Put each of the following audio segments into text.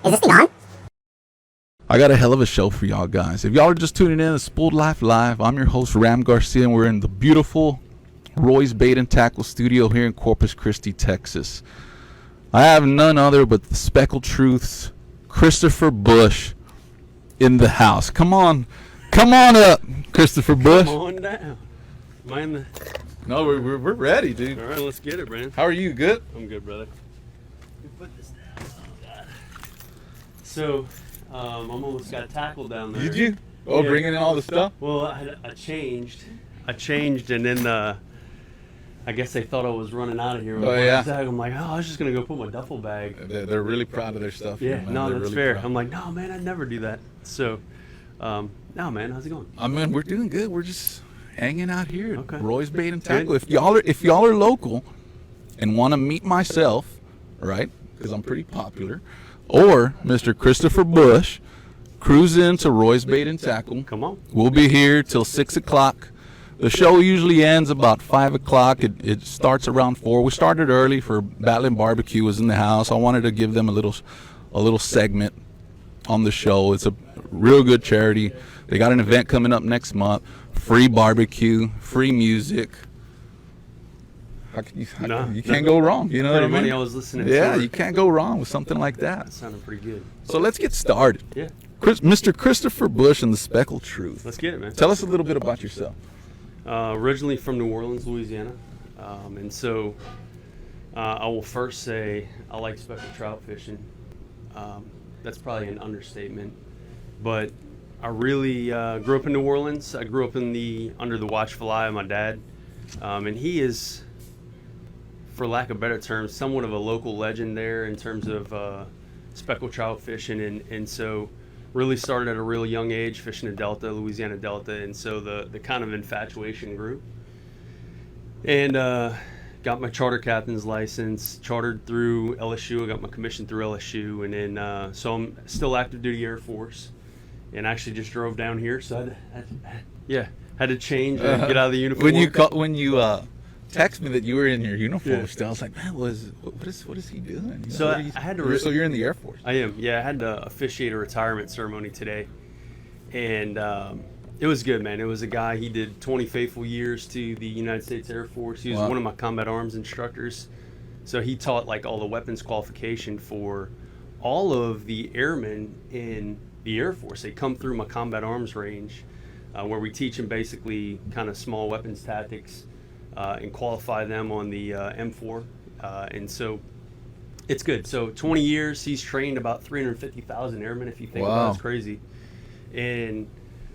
Is this thing on? I got a hell of a show for y'all guys. If y'all are just tuning in to Speckled Life Live, I'm your host Ram Garcia, and we're in the beautiful Roy's Bait and Tackle studio here in Corpus Christi, Texas. I have none other but the Speckled Truth's Christopher Bush in the house. Come on up, Christopher Bush. Come on down. Mind the... No, we're ready, dude. All right, let's get it, man. How are you? Good? I'm good, brother. Put this down. Oh, God. So, I'm almost got tackled down there. Did you? Oh, Yeah. bringing in all the stuff? Well, I changed, and then I guess they thought I was running out of here. With yeah. Tag. I'm like, oh, I was just gonna go put my duffel bag. They're really proud of their stuff. Yeah, man. no, They're that's really fair. proud. I'm like, no, man, I'd never do that. So, no, man, how's it going? I mean, we're doing good. We're just hanging out here at Okay. Roy's Bait and Tackle. If y'all are local and want to meet myself, right? Because I'm pretty popular, or Mr. Christopher Bush, cruise into Roy's Bait and Tackle. Come on. We'll be here till 6 o'clock. The show usually ends about 5 o'clock. It starts around 4. We started early for Battling Barbecue was in the house. I wanted to give them a little segment on the show. It's a real good charity. They got an event coming up next month. Free barbecue, free music. You can't go wrong. You know what I mean? I was listening Yeah, to. you can't go wrong with something like that. That sounded pretty good. So let's get started. Yeah, Mr. Christopher Bush and the Speckled Truth. let's get it, man. Tell us a little bit about yourself. Originally from New Orleans, Louisiana, and so I will first say I like speckled trout fishing. That's probably an understatement, but I really grew up in New Orleans. I grew up under the watchful eye of my dad, and he is, for lack of better terms, somewhat of a local legend there in terms of speckled trout fishing, and so really started at a real young age fishing the Delta, Louisiana Delta, and so the kind of infatuation grew. And got my charter captain's license, chartered through LSU. I got my commission through LSU, and then so I'm still active duty Air Force, and actually just drove down here. So had to change and get out of the uniform. When you text me that you were in your uniform still, I was like, man, what is he doing? You know, So I had to. So you're in the Air Force. I am. Yeah, I had to officiate a retirement ceremony today, and it was good, man. It was a guy. He did 20 faithful years to the United States Air Force. He was Wow. one of my combat arms instructors. So he taught like all the weapons qualification for all of the airmen in the Air Force. They come through my combat arms range, where we teach them basically kind of small weapons tactics. And qualify them on the M4. And so it's good. So 20 years, he's trained about 350,000 airmen, if you think about it. It's crazy. And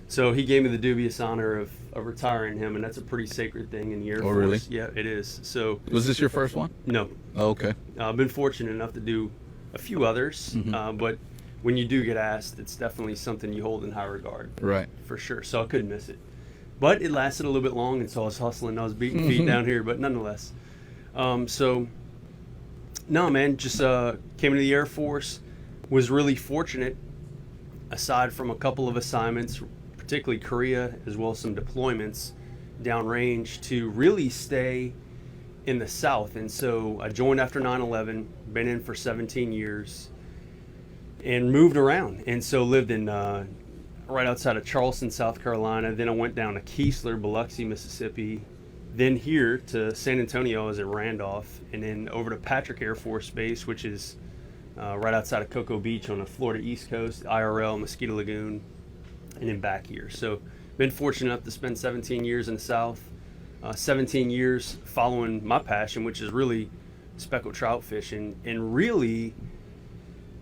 so he gave me the dubious honor of retiring him, and that's a pretty sacred thing in the Air Force. Really? Yeah, it is. So Was this your first one? no. Oh, okay. I've been fortunate enough to do a few others, but when you do get asked, it's definitely something you hold in high regard. Right. For sure. So I couldn't miss it. But it lasted a little bit long, and so I was hustling. I was beating feet down here, but nonetheless. So, no, man, just came into the Air Force, was really fortunate, aside from a couple of assignments, particularly Korea, as well as some deployments downrange, to really stay in the South. And so I joined after 9/11, been in for 17 years, and moved around. And so lived in right outside of Charleston, South Carolina. Then I went down to Keesler, Biloxi, Mississippi. Then here to San Antonio, I was at Randolph, and then over to Patrick Air Force Base, which is right outside of Cocoa Beach on the Florida East Coast, IRL, Mosquito Lagoon, and then back here. So been fortunate enough to spend 17 years in the South, 17 years following my passion, which is really speckled trout fishing, and really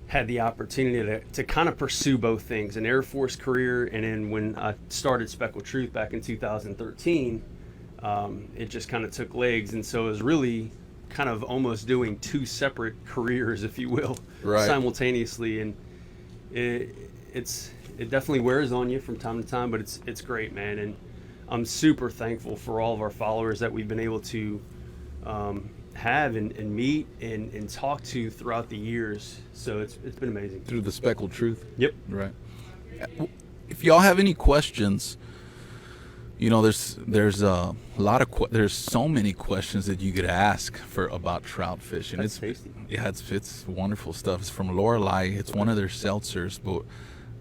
had the opportunity to kind of pursue both things, an Air Force career, and then when I started Speckled Truth back in 2013, it just kind of took legs, and so it was really kind of almost doing two separate careers, if you will, simultaneously, and it definitely wears on you from time to time, but it's great, man, and I'm super thankful for all of our followers that we've been able to have and meet and talk to throughout the years. So it's been amazing. Through the Speckled Truth. Yep. Right. If y'all have any questions You know, there's a lot of there's so many questions that you could ask about trout fishing. That's It's tasty. Yeah, it's wonderful stuff. It's from Lorelei. It's one of their seltzers,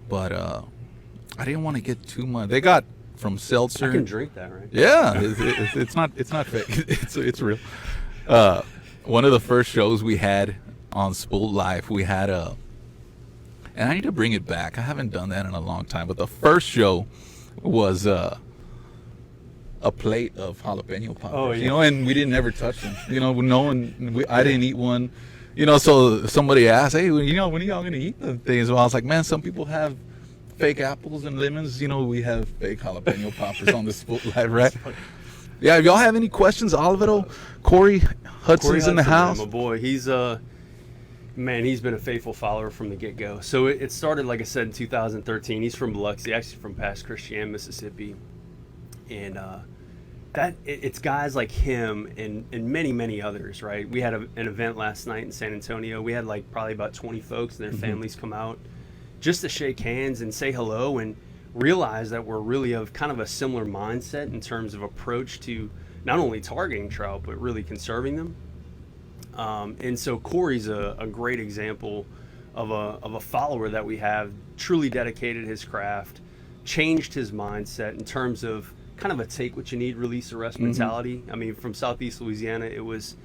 but I didn't want to get too much. They got from seltzer. I can drink that, right? Yeah, it's not fake. It's real. One of the first shows we had on Spooled Life, we had and I need to bring it back. I haven't done that in a long time. But the first show was a plate of jalapeno poppers. Oh, yeah. You know, and we didn't ever touch them. You know, I didn't eat one. You know, so somebody asked, hey, you know, when are y'all gonna eat the things? Well, I was like, man, some people have fake apples and lemons. You know, we have fake jalapeno poppers on the Spooled Life, right? Yeah, if y'all have any questions, Oliveto, Corey Hudson's in the house. My boy, he's he's been a faithful follower from the get-go. So it started, like I said, in 2013. He's from Biloxi, actually from past Christian, Mississippi, and it's guys like him and many others, right? We had an event last night in San Antonio. We had like probably about 20 folks and their families come out just to shake hands and say hello and realize that we're really of kind of a similar mindset in terms of approach to not only targeting trout but really conserving them. And so Corey's a great example of a follower that we have, truly dedicated his craft, changed his mindset in terms of kind of a take what you need, release the rest mentality. I mean, from Southeast Louisiana, it was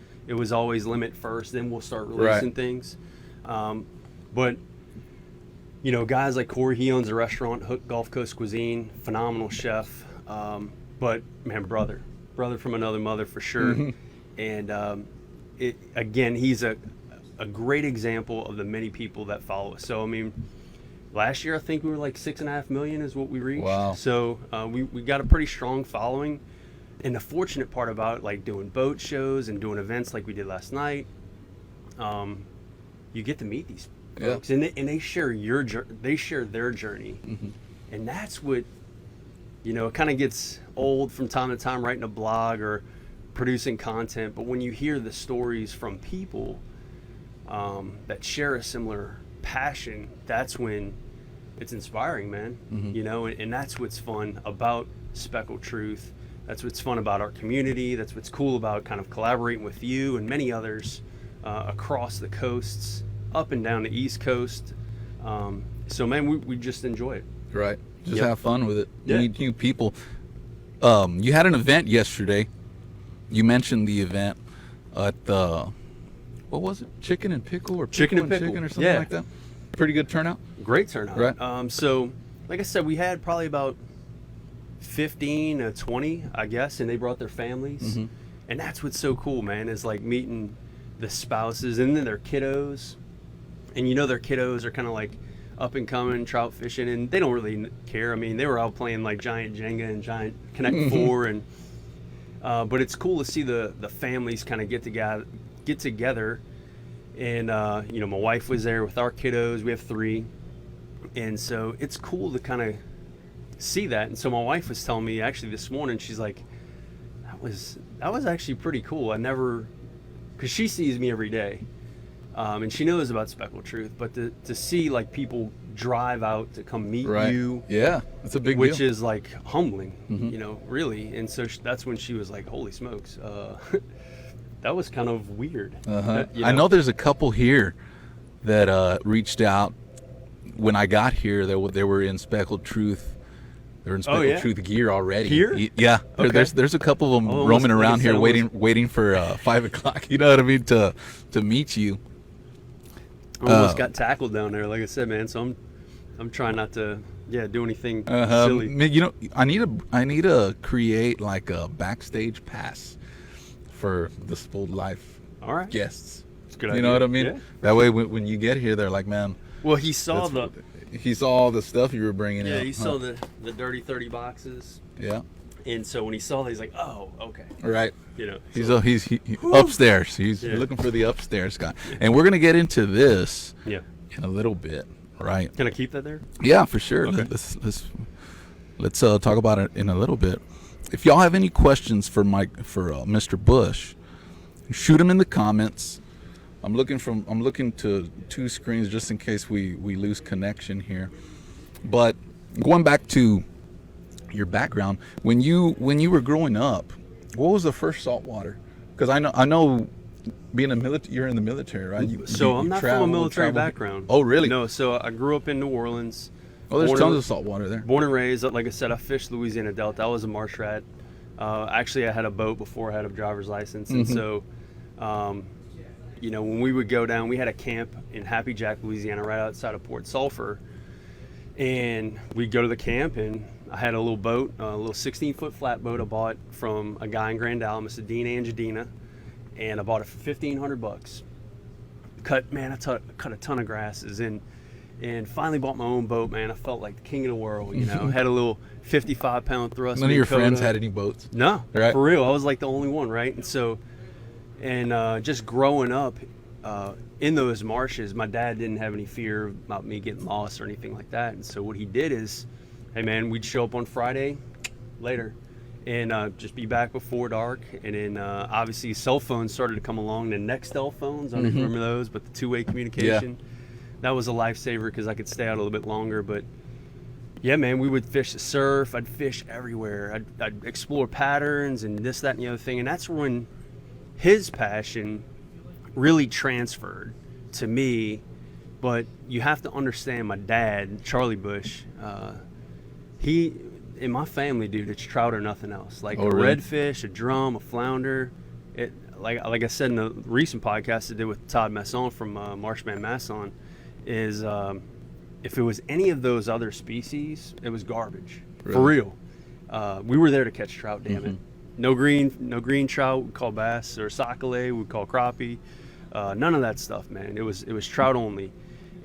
always limit first, then we'll start releasing things. But you know, guys like Corey, he owns a restaurant, Hook Gulf Coast Cuisine, phenomenal chef. But man, brother from another mother for sure. And again, he's a great example of the many people that follow us. So I mean, last year I think we were like 6.5 million is what we reached. Wow. So we got a pretty strong following. And the fortunate part about like doing boat shows and doing events like we did last night, you get to meet these folks, and they share their journey, and that's what, you know, it kind of gets old from time to time writing a blog or producing content, but when you hear the stories from people that share a similar passion, that's when it's inspiring, man. You know, and that's what's fun about Speckled Truth. That's what's fun about our community. That's what's cool about kind of collaborating with you and many others across the coasts, up and down the East Coast. So, man, we just enjoy it. Right. Just have fun with it. Yeah. Meet new people. You had an event yesterday. You mentioned the event at the, what was it? Chicken and Pickle or Chicken and Pickle. Chicken or something like that? Pretty good turnout? Great turnout. Right. So, like I said, we had probably about 15 to 20, I guess, and they brought their families. And that's what's so cool, man, is like meeting the spouses and then their kiddos. And you know, their kiddos are kind of like up and coming trout fishing, and they don't really care. I mean, they were out playing like giant Jenga and giant Connect Four, and but it's cool to see the families kind of get together. And you know, my wife was there with our kiddos. We have 3, and so it's cool to kind of see that. And so my wife was telling me actually this morning, she's like, that was actually pretty cool. I never, because she sees me every day. And she knows about Speckled Truth, but to see like people drive out to come meet you, yeah, it's a big which deal. is like humbling, you know, really. And so that's when she was like, "Holy smokes, that was kind of weird." You know? I know there's a couple here that reached out when I got here. They were in Speckled Truth. They're in Speckled Truth gear already. Here? Yeah. Okay. There's a couple of them roaming around here waiting for 5 o'clock. You know what I mean? To meet you. Almost got tackled down there, like I said, man. So I'm trying not to do anything silly. You know, I need to create like a backstage pass for the Spooled Life guests. It's a good you idea. know what I mean? Yeah. That way, when you get here, they're like, man. Well, he saw all the stuff you were bringing in. Yeah, he saw the dirty 30 boxes. Yeah. And so when he saw that, he's like, "Oh, okay." Right. You know. He's upstairs. He's looking for the upstairs guy. And we're gonna get into this in a little bit, right? Can I keep that there? Yeah, for sure. Okay. Let's talk about it in a little bit. If y'all have any questions for Mr. Bush, shoot them in the comments. I'm looking to 2 screens just in case we lose connection here. But going back to your background. When you were growing up, what was the first saltwater? Because I know being you're in the military, right? I'm not from a military background. Oh, really? No, so I grew up in New Orleans. Oh, there's tons of saltwater there. Born and raised, like I said, I fished Louisiana Delta. I was a marsh rat. Actually, I had a boat before I had a driver's license, and so, when we would go down, we had a camp in Happy Jack, Louisiana, right outside of Port Sulphur, and we'd go to the camp, and I had a little boat, a little 16-foot flatboat I bought from a guy in Grand Isle, Mr. Dean Angedina, and I bought it for $1,500. Cut a ton of grasses, and finally bought my own boat, man. I felt like the king of the world, Had a little 55-pound thrust. None of your friends had any boats? No, right? For real. I was like the only one, right? And so, just growing up in those marshes, my dad didn't have any fear about me getting lost or anything like that. And so what he did is, hey, man, we'd show up on Friday later and just be back before dark. And then obviously cell phones started to come along, the Nextel phones. I don't remember those, but the two-way communication. Yeah. That was a lifesaver because I could stay out a little bit longer. But yeah, man, we would fish the surf. I'd fish everywhere. I'd explore patterns and this, that, and the other thing. And that's when his passion really transferred to me. But you have to understand my dad, Charlie Bush, he, in my family, dude, it's trout or nothing else. Like really? Redfish, a drum, a flounder. Like I said in the recent podcast I did with Todd Masson from Marshman Masson, is if it was any of those other species, it was garbage. Really? For real. We were there to catch trout, damn it. No green trout, we'd call bass, or sac-a-lait, we'd call crappie. None of that stuff, man. It was trout only.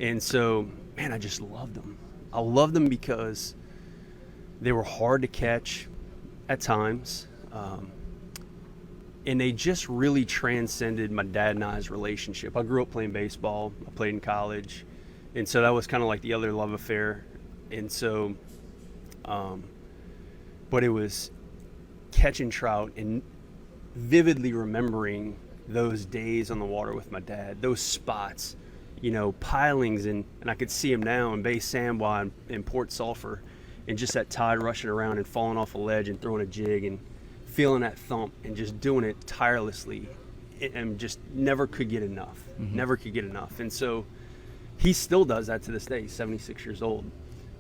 And so, man, I just loved them. I loved them because they were hard to catch at times. And they just really transcended my dad and I's relationship. I grew up playing baseball. I played in college. And so that was kind of like the other love affair. And so, but it was catching trout and vividly remembering those days on the water with my dad, those spots, pilings, and I could see them now in Bay Sandwa in Port Sulphur, and just that tide rushing around and falling off a ledge and throwing a jig and feeling that thump and just doing it tirelessly and just never could get enough. And so he still does that to this day. He's 76 years old.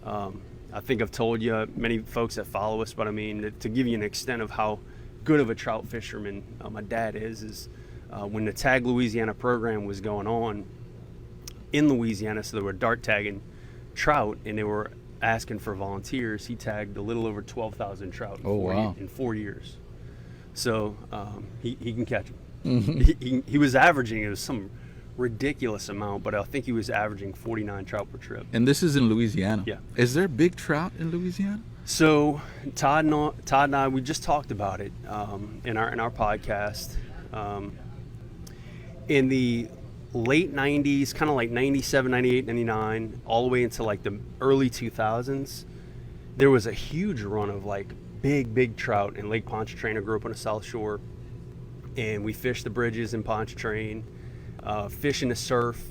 I think I've told you, many folks that follow us, but I mean, to give you an extent of how good of a trout fisherman my dad is when the Tag Louisiana program was going on in Louisiana, so they were dart tagging trout and they were asking for volunteers, he tagged a little over 12,000 trout in 4 years. So he can catch them. He was averaging, it was some ridiculous amount, but I think he was averaging 49 trout per trip. And this is in Louisiana? Yeah. Is there big trout in Louisiana? So Todd and I, we just talked about it in our podcast. In the late 90s, kind of like 97, 98, 99, all the way into like the early 2000s, there was a huge run of like big trout in Lake Pontchartrain. I grew up on the South Shore, and we fished the bridges in Pontchartrain, fishing the surf,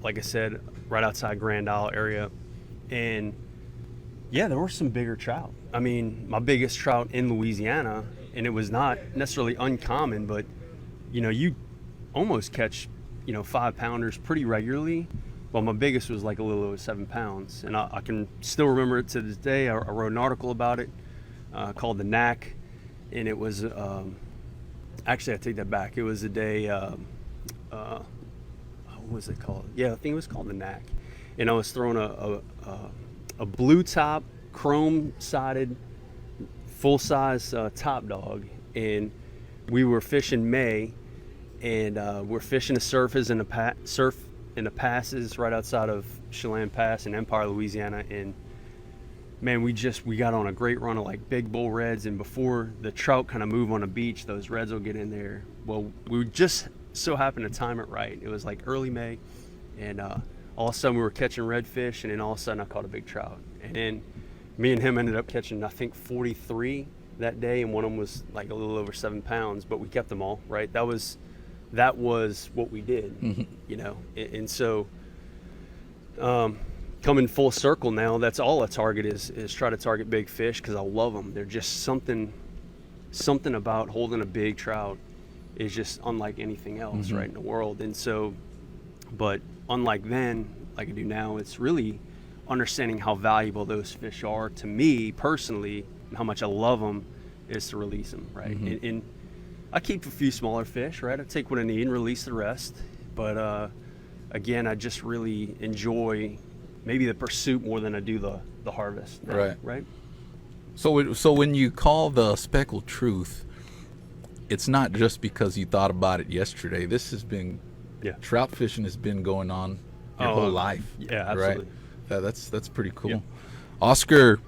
like I said, right outside Grand Isle area. And yeah, there were some bigger trout. I mean, my biggest trout in Louisiana, and it was not necessarily uncommon, but you almost catch 5-pounders pretty regularly. Well, my biggest was like a little over 7 pounds, and I can still remember it to this day. I wrote an article about it called The Knack, and it was actually, I take that back. It was the day what was it called? Yeah, I think it was called The Knack, and I was throwing a blue top, chrome sided, full size top dog, and we were fishing May. And we're fishing the surf in the passes right outside of Chelan Pass in Empire, Louisiana. And man, we got on a great run of like big bull reds. And before the trout kind of move on the beach, those reds will get in there. Well, we just so happened to time it right. It was like early May, and all of a sudden we were catching redfish, and then all of a sudden I caught a big trout. And then me and him ended up catching, I think, 43 that day, and one of them was like a little over 7 pounds. But we kept them all, right? That was what we did, And so coming full circle now, that's all I target is try to target big fish because I love them. They're just something about holding a big trout is just unlike anything else right in the world. And so, but unlike then, like I do now, it's really understanding how valuable those fish are to me personally, and how much I love them is to release them, right? And I keep a few smaller fish, right? I take what I need and release the rest. But again, I just really enjoy maybe the pursuit more than I do the harvest. Now, right. So when you call the Speckled Truth, it's not just because you thought about it yesterday. This has been, trout fishing has been going on your whole life. Yeah, absolutely. Right? That's pretty cool. Yeah. Oscar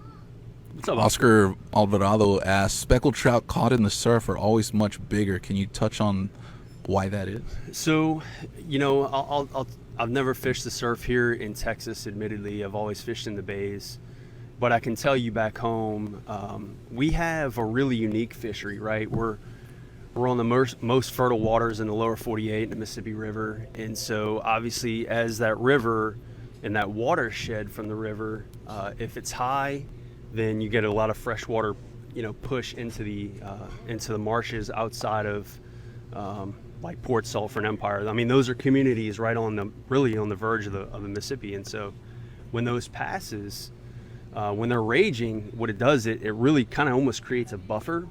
What's up, Oscar Alvarado asks, speckled trout caught in the surf are always much bigger. Can you touch on why that is? So, I've never fished the surf here in Texas, admittedly. I've always fished in the bays. But I can tell you back home, we have a really unique fishery, right? We're on the most fertile waters in the lower 48 in the Mississippi River. And so obviously as that river and that watershed from the river, if it's high, then you get a lot of fresh water, push into the marshes outside of like Port Sulphur and Empire. I mean, those are communities right on the verge of the Mississippi. And so when those passes, when they're raging, what it does, it really kind of almost creates a buffer.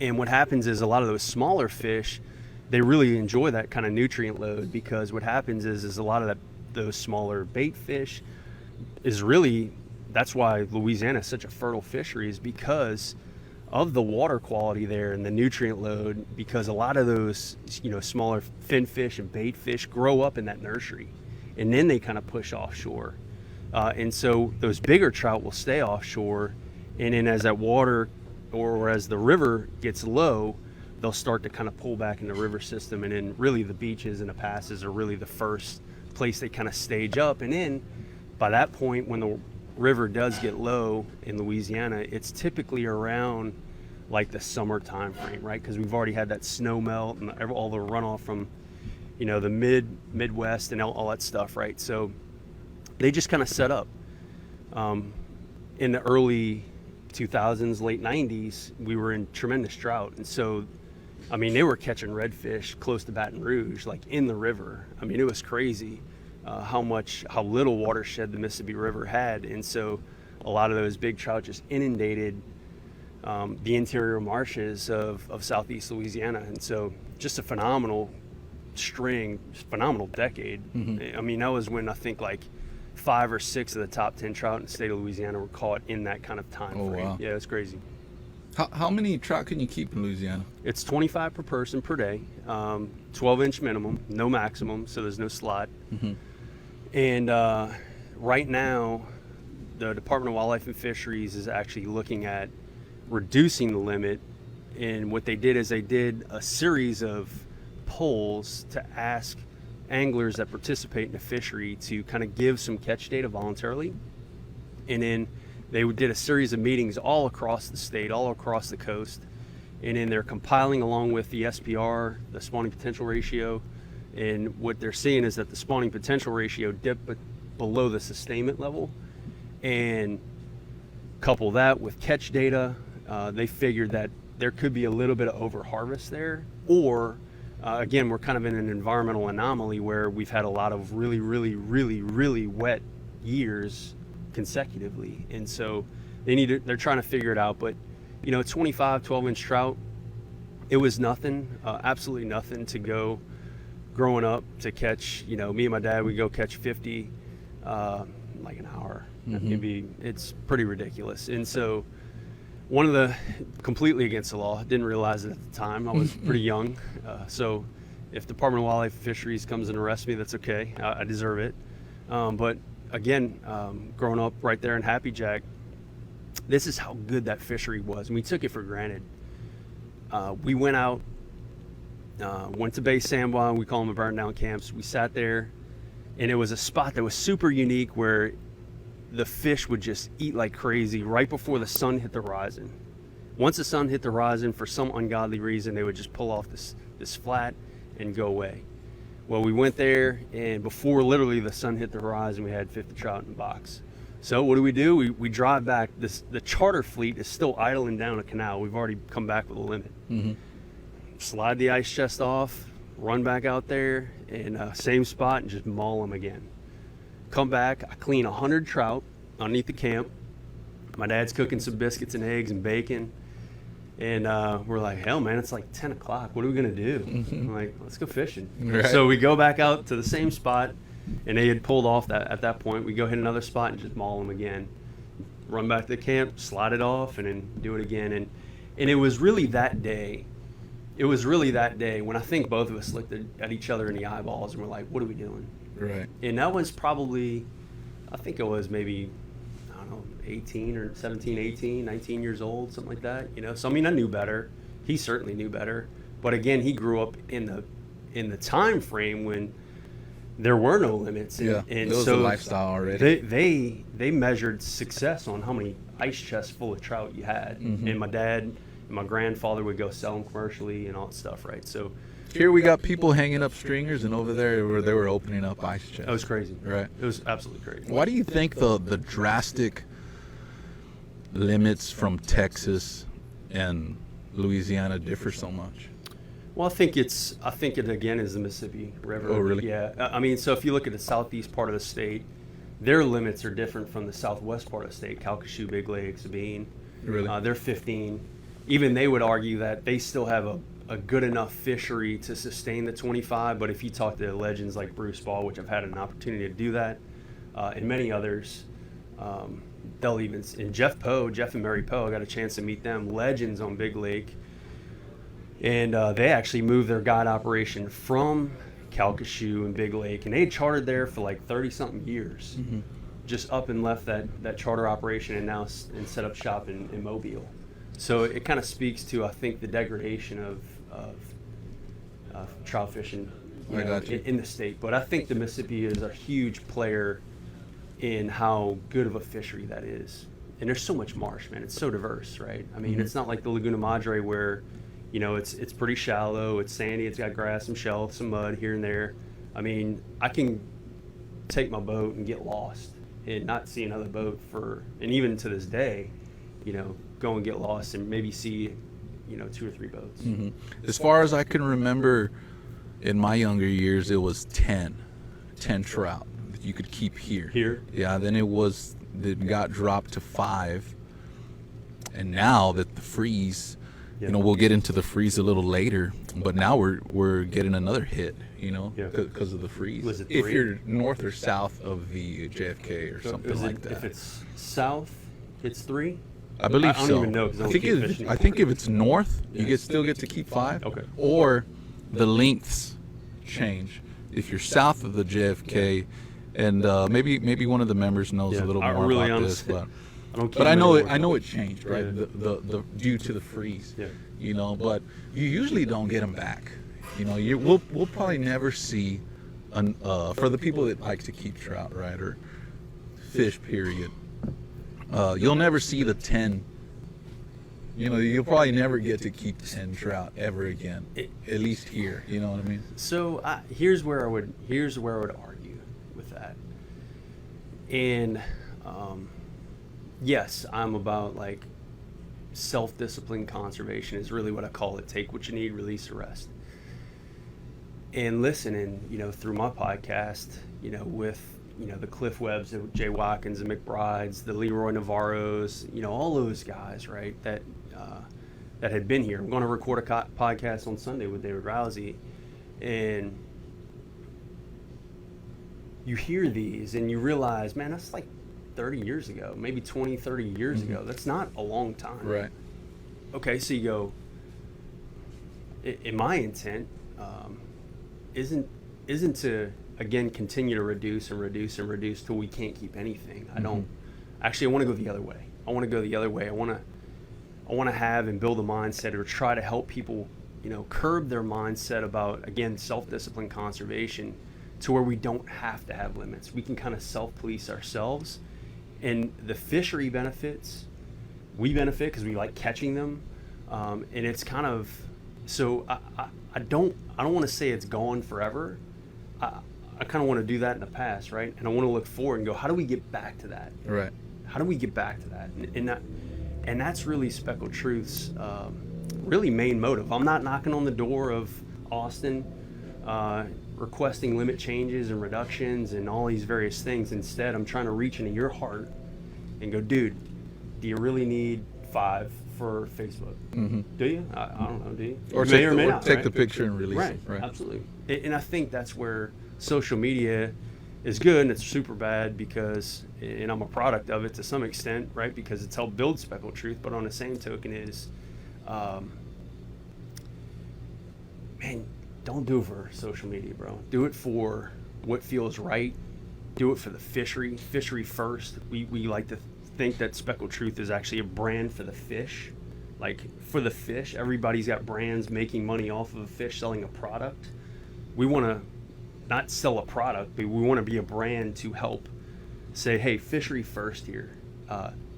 And what happens is a lot of those smaller fish, they really enjoy that kind of nutrient load, because what happens is a lot of those smaller bait fish is really, that's why Louisiana is such a fertile fishery, is because of the water quality there and the nutrient load, because a lot of those, smaller fin fish and bait fish grow up in that nursery and then they kind of push offshore. And so those bigger trout will stay offshore, and then as that water or as the river gets low, they'll start to kind of pull back in the river system. And then really the beaches and the passes are really the first place they kind of stage up. And then by that point, when the river does get low in Louisiana, it's typically around like the summer time frame, right? Because we've already had that snow melt and all the runoff from, the Midwest and all that stuff, right? So they just kind of set up. In the early 2000s, late 90s, we were in tremendous drought. And so, I mean, they were catching redfish close to Baton Rouge, like in the river. I mean, it was crazy how little watershed the Mississippi River had. And so a lot of those big trout just inundated the interior marshes of Southeast Louisiana. And so just a phenomenal decade. I mean, that was when I think like 5 or 6 of the top 10 trout in the state of Louisiana were caught in that kind of time frame. Wow. Yeah, it's crazy. How many trout can you keep in Louisiana? It's 25 per person per day, 12-inch minimum, no maximum, so there's no slot. And right now, the Department of Wildlife and Fisheries is actually looking at reducing the limit. And what they did is they did a series of polls to ask anglers that participate in the fishery to kind of give some catch data voluntarily. And then they did a series of meetings all across the state, all across the coast. And then they're compiling along with the SPR, the spawning potential ratio. And what they're seeing is that the spawning potential ratio dipped below the sustainment level. And couple that with catch data, they figured that there could be a little bit of over harvest there, or again, we're kind of in an environmental anomaly where we've had a lot of really, really, really, really wet years consecutively. And so they're trying to figure it out. But, 25, 12-inch trout, it was nothing, absolutely nothing to go growing up to catch. Me and my dad, we go catch 50 like an hour. It's pretty ridiculous. And so one of the completely against the law, didn't realize it at the time. I was pretty young. So if Department of Wildlife and Fisheries comes and arrests me, that's okay. I deserve it. But again, growing up right there in Happy Jack, this is how good that fishery was. And we took it for granted. We went out, went to Bay Sambois, we call them the burn down camps. We sat there, and it was a spot that was super unique where the fish would just eat like crazy right before the sun hit the horizon. Once the sun hit the horizon, for some ungodly reason, they would just pull off this flat and go away. Well, we went there, and before literally the sun hit the horizon, we had 50 trout in the box. So what do? We drive back. The charter fleet is still idling down a canal. We've already come back with a limit. Mm-hmm. Slide the ice chest off, run back out there, and same spot, and just maul them again. Come back, I clean 100 trout underneath the camp. My dad's cooking some biscuits and eggs and bacon. And we're like, hell, man, it's like 10 o'clock. What are we going to do? Mm-hmm. I'm like, let's go fishing. Right. So we go back out to the same spot, and they had pulled off at that point. We go hit another spot and just maul them again. Run back to the camp, slide it off, and then do it again. And it was really that day. It was really that day when I think both of us looked at each other in the eyeballs and were like, what are we doing? Right. And that was probably, I think it was maybe, I don't know, 18 or 17, 18, 19 years old, something like that. You know, so I mean, I knew better. He certainly knew better. But again, he grew up in the time frame when there were no limits. And, Yeah, and it was so a lifestyle already. they measured success on how many ice chests full of trout you had. Mm-hmm. And my dad and my grandfather would go sell them commercially and all that stuff, right? So Here we got people hanging up stringers, and over there where they were opening up ice chests. that was crazy. Right. It was absolutely crazy. Why do you think the drastic limits from Texas and Louisiana differ so much? Well, I think it again is the Mississippi River. Oh, really? Yeah. I mean, so if you look at the southeast part of the state, their limits are different from the southwest part of the state. Calcasieu, Big Lake, Sabine. Really? They're 15. Even they would argue that they still have a good enough fishery to sustain the 25. But if you talk to legends like Bruce Ball, which I've had an opportunity to do that, and many others, they'll even, and Jeff and Mary Poe, I got a chance to meet them, legends on Big Lake. And they actually moved their guide operation from Calcasieu and Big Lake, and they had chartered there for like 30-something years. Mm-hmm. Just up and left that charter operation and now and set up shop in Mobile. So it kind of speaks to, I think, the degradation of trout fishing in the state. But I think the Mississippi is a huge player in how good of a fishery that is. And there's so much marsh, man. It's so diverse, right? I mean, Mm-hmm. It's not like the Laguna Madre where, you know, it's pretty shallow, it's sandy, it's got grass, some shelf, some mud here and there. I mean, I can take my boat and get lost and not see another boat and even to this day, you know, go and get lost and maybe see, you know, 2 or 3 boats. Mm-hmm. As far as I can remember, in my younger years, it was 10 trout that you could keep here. Here? Yeah, then it got dropped to 5. And now that the freeze, Yeah. you know, we'll get into the freeze a little later, but now we're getting another hit, you know, Yeah. because of the freeze. Was it if 3? you're north or south of the JFK or So something like that. If it's south, it's 3? I believe I don't so. even know 'cause I don't think keep if, fishing. I think if it's north, you still get to keep 5. Okay. Or the lengths change. If you're south of the JFK, and maybe one of the members knows a little I more really about this, honestly- but I don't keep but I them know anymore. it changed, right? Yeah. The due to the freeze. Yeah. You know, but you usually don't get them back. You know, we'll probably never see for the people that like to keep trout, right, or fish, period. You'll never see the 10. You know, you'll probably never get to keep 10 trout ever again. At least here, you know what I mean? So here's where I would argue with that. And yes, I'm about like self-discipline conservation is really what I call it. Take what you need, release the rest. And listening, you know, through my podcast, you know, with, you know, the Cliff Webbs, the Jay Watkins, the McBrides, the Leroy Navarros, you know, all those guys, right, that had been here. I'm going to record a podcast on Sunday with David Rousey, and you hear these and you realize, man, that's like 30 years ago, maybe 20, 30 years ago. That's not a long time. Right. Okay, so you go, in my intent isn't to, again, continue to reduce and reduce and reduce till we can't keep anything. I don't. Actually, I want to go the other way. I want to have and build a mindset, or try to help people, you know, curb their mindset about, again, self-discipline conservation, to where we don't have to have limits. We can kind of self-police ourselves, and the fishery benefits. We benefit because we like catching them, and it's kind of, so I don't want to say it's gone forever, I kind of want to do that in the past, right? And I want to look forward and go, how do we get back to that? Right. How do we get back to that? And that's really Speckled Truth's really main motive. I'm not knocking on the door of Austin requesting limit changes and reductions and all these various things. Instead, I'm trying to reach into your heart and go, dude, do you really need 5 for Facebook? Mm-hmm. Do you? I don't know. Do you? Or You take, may or may not, take right? the picture and release Right, it. Right. absolutely. And I think that's where social media is good, and it's super bad because, and I'm a product of it to some extent, right? Because it's helped build Speckled Truth, but on the same token is, man, don't do it for social media, bro. Do it for what feels right. Do it for the fishery first. We like to think that Speckled Truth is actually a brand for the fish. Like, for the fish, everybody's got brands making money off of a fish selling a product. We want to not sell a product, but we want to be a brand to help say, hey, fishery first here.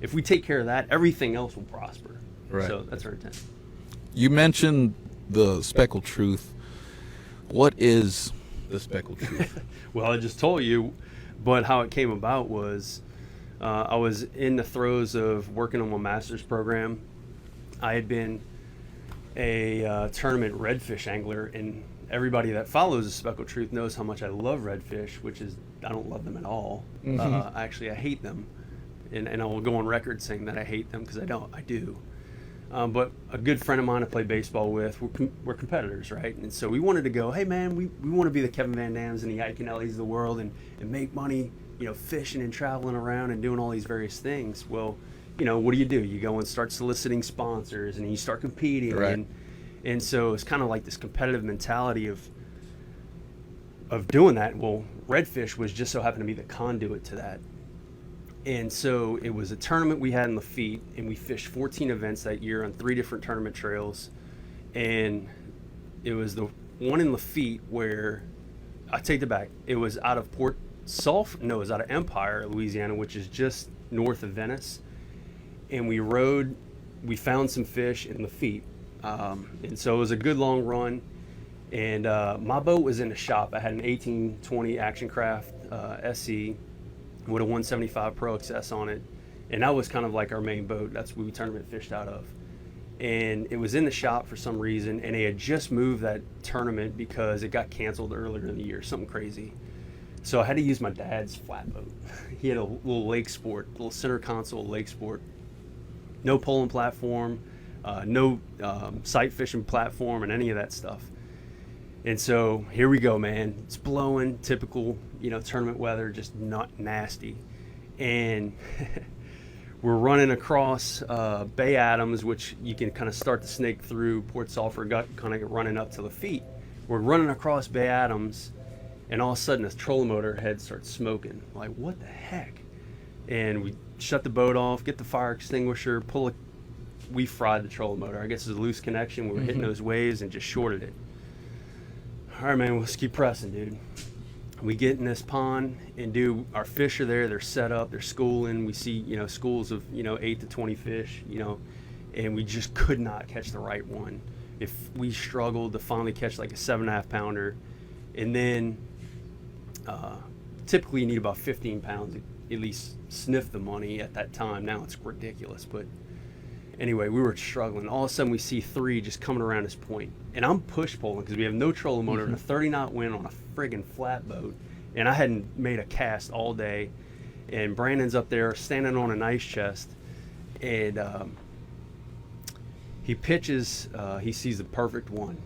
If we take care of that, everything else will prosper. Right. So that's our intent. You mentioned the Speckled Truth. What is the Speckled Truth? Well, I just told you, but how it came about was I was in the throes of working on my master's program. I had been a tournament redfish angler, and everybody that follows the Speckled Truth knows how much I love redfish, which is, I don't love them at all. Mm-hmm. Actually, I hate them. And I will go on record saying that I hate them because I don't. I do. But a good friend of mine I play baseball with, we're competitors, right? And so we wanted to go, hey, man, we want to be the Kevin Van Dams and the Iaconellis of the world and make money, fishing and traveling around and doing all these various things. Well, what do? You go and start soliciting sponsors and you start competing. Right. And so it's kind of like this competitive mentality of doing that. Well, redfish was just so happened to be the conduit to that. And so it was a tournament we had in Lafitte, and we fished 14 events that year on 3 different tournament trails. And it was the one in Lafitte where, I take it back, it was out of it was out of Empire, Louisiana, which is just north of Venice. And we found some fish in Lafitte. And so it was a good long run. And my boat was in the shop. I had an 1820 Action Craft SE with a 175 Pro XS on it. And that was kind of like our main boat. That's what we tournament fished out of. And it was in the shop for some reason, and they had just moved that tournament because it got canceled earlier in the year, something crazy. So I had to use my dad's flatboat. He had a little lake sport, little center console lake sport. No poling platform, no sight fishing platform, and any of that stuff. And so here we go, man. It's blowing, typical, tournament weather, just not nasty. And we're running across Bay Adams, which you can kind of start to snake through Port Sulphur, kind of running up to Lafitte. We're running across Bay Adams, and all of a sudden this trolling motor head starts smoking. Like, what the heck? And we shut the boat off, get the fire extinguisher, we fried the trolling motor. I guess it's a loose connection. We were hitting those waves and just shorted it. All right, man, let's keep pressing, dude. We get in this pond, and our fish are there. They're set up. They're schooling. We see, schools of, 8 to 20 fish, and we just could not catch the right one. If we struggled to finally catch like a 7.5 pounder, and then typically you need about 15 pounds to at least sniff the money at that time. Now it's ridiculous, but anyway, we were struggling. All of a sudden, we see 3 just coming around this point. And I'm push pulling because we have no trolling motor and a 30-knot wind on a friggin' flatboat. And I hadn't made a cast all day. And Brandon's up there standing on an ice chest. And he pitches. He sees the perfect one,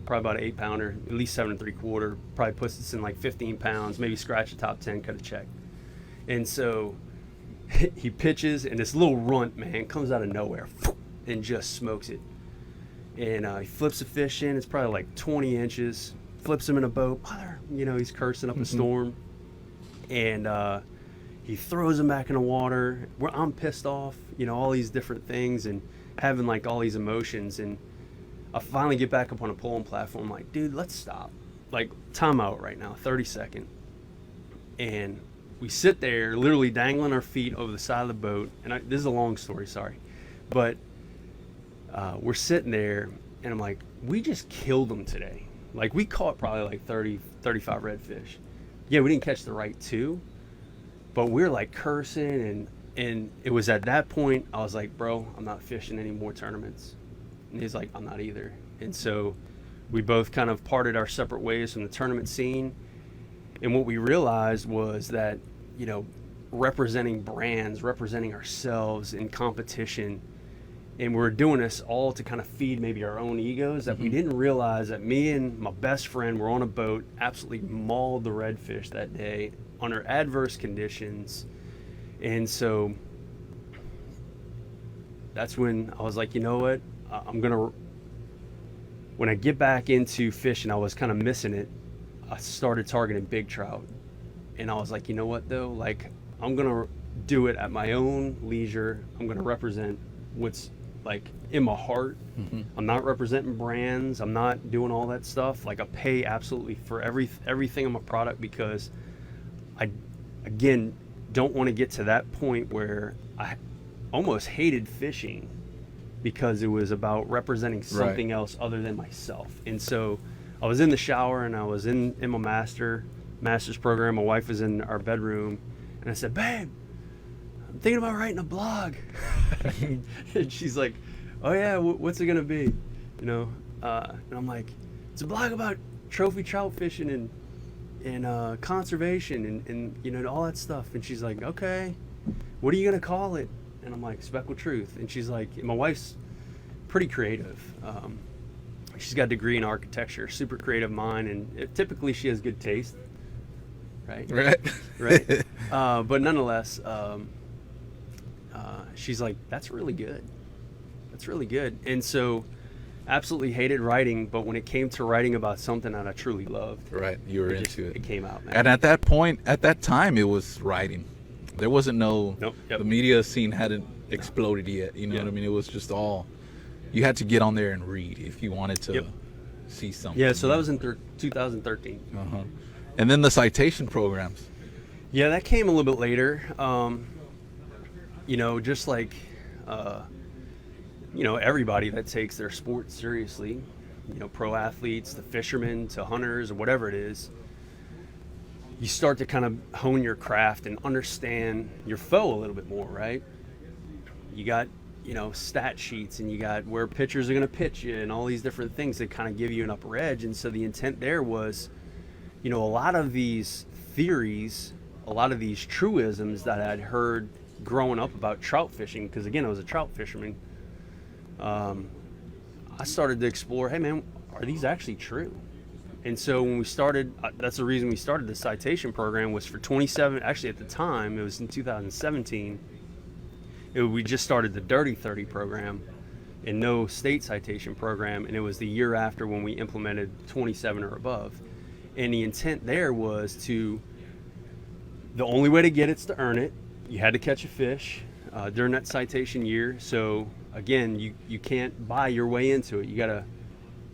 probably about an 8-pounder, at least 7 3/4. Probably puts us in like 15 pounds, maybe scratch the top 10, cut a check. And so he pitches, and this little runt, man, comes out of nowhere and just smokes it. And he flips the fish in. It's probably like 20 inches. Flips him in a boat. Mother, he's cursing up a storm. And he throws him back in the water. I'm pissed off, all these different things and having like all these emotions. And I finally get back up on a pulling platform. I'm like, dude, let's stop. Like, time out right now, 30-second. And we sit there literally dangling our feet over the side of the boat. And this is a long story, sorry. But we're sitting there, and I'm like, we just killed them today. Like we caught probably like 30, 35 redfish. Yeah, we didn't catch the right two, but we were like cursing, and it was at that point I was like, bro, I'm not fishing any more tournaments. And he's like, I'm not either. And so we both kind of parted our separate ways from the tournament scene. And what we realized was that, you know, representing brands, representing ourselves in competition, and we're doing this all to kind of feed maybe our own egos, that we didn't realize that me and my best friend were on a boat, absolutely mauled the redfish that day under adverse conditions. And so that's when I was like, you know what, when I get back into fishing, I was kind of missing it. I started targeting big trout, and I was like, you know what though, like I'm gonna do it at my own leisure. I'm gonna represent what's like in my heart. I'm not representing brands. I'm not doing all that stuff. Like I pay absolutely for everything on my product, because I, again, don't want to get to that point where I almost hated fishing because it was about representing something else other than myself. And so I was in the shower, and I was in my master's program. My wife was in our bedroom, and I said, babe, I'm thinking about writing a blog. And she's like, oh yeah, what's it gonna be? You know, and I'm like, it's a blog about trophy trout fishing and conservation and you know, all that stuff. And she's like, okay, what are you gonna call it? And I'm like, Speckled Truth. And she's like, my wife's pretty creative. She's got a degree in architecture, super creative mind, and typically she has good taste, right? Right. But nonetheless, she's like, that's really good. That's really good. And so absolutely hated writing, but when it came to writing about something that I truly loved, you were into it. It came out, man. And at that point, at that time, it was writing. There wasn't the media scene hadn't exploded yet. You know what I mean? It was just all, you had to get on there and read if you wanted to see something. Yeah, so that was in 2013. And then the citation programs. Yeah, that came a little bit later. You know, just like, you know, everybody that takes their sport seriously, you know, pro athletes, the fishermen, to hunters, or whatever it is, you start to kind of hone your craft and understand your foe a little bit more, right? You got, you know, stat sheets, and you got where pitchers are going to pitch you, and all these different things that kind of give you an upper edge. And so the intent there was, you know, a lot of these theories, a lot of these truisms that I'd heard growing up about trout fishing, because again, I was a trout fisherman. I started to explore, hey man, are these actually true? And so when we started, that's the reason we started the citation program, was for 27, actually at the time, it was in 2017, we just started the Dirty 30 program and no state citation program, and it was the year after when we implemented 27 or above. And the intent there was to, the only way to get it's to earn it. You had to catch a fish during that citation year. So again, you can't buy your way into it. You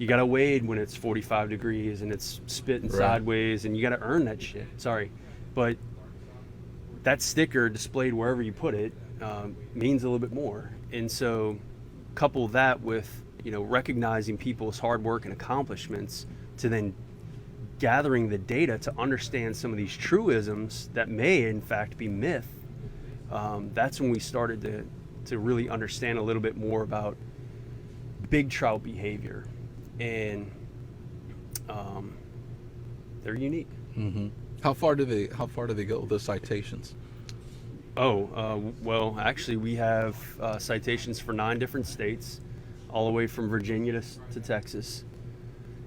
gotta wade when it's 45 degrees and it's spitting sideways, and you gotta earn that shit. Sorry, but that sticker displayed wherever you put it means a little bit more. And so couple that with, you know, recognizing people's hard work and accomplishments, to then gathering the data to understand some of these truisms that may in fact be myth. That's when we started to really understand a little bit more about big trout behavior, and they're unique. How far do they go, the citations? Well, actually, we have citations for 9 different states, all the way from Virginia to Texas.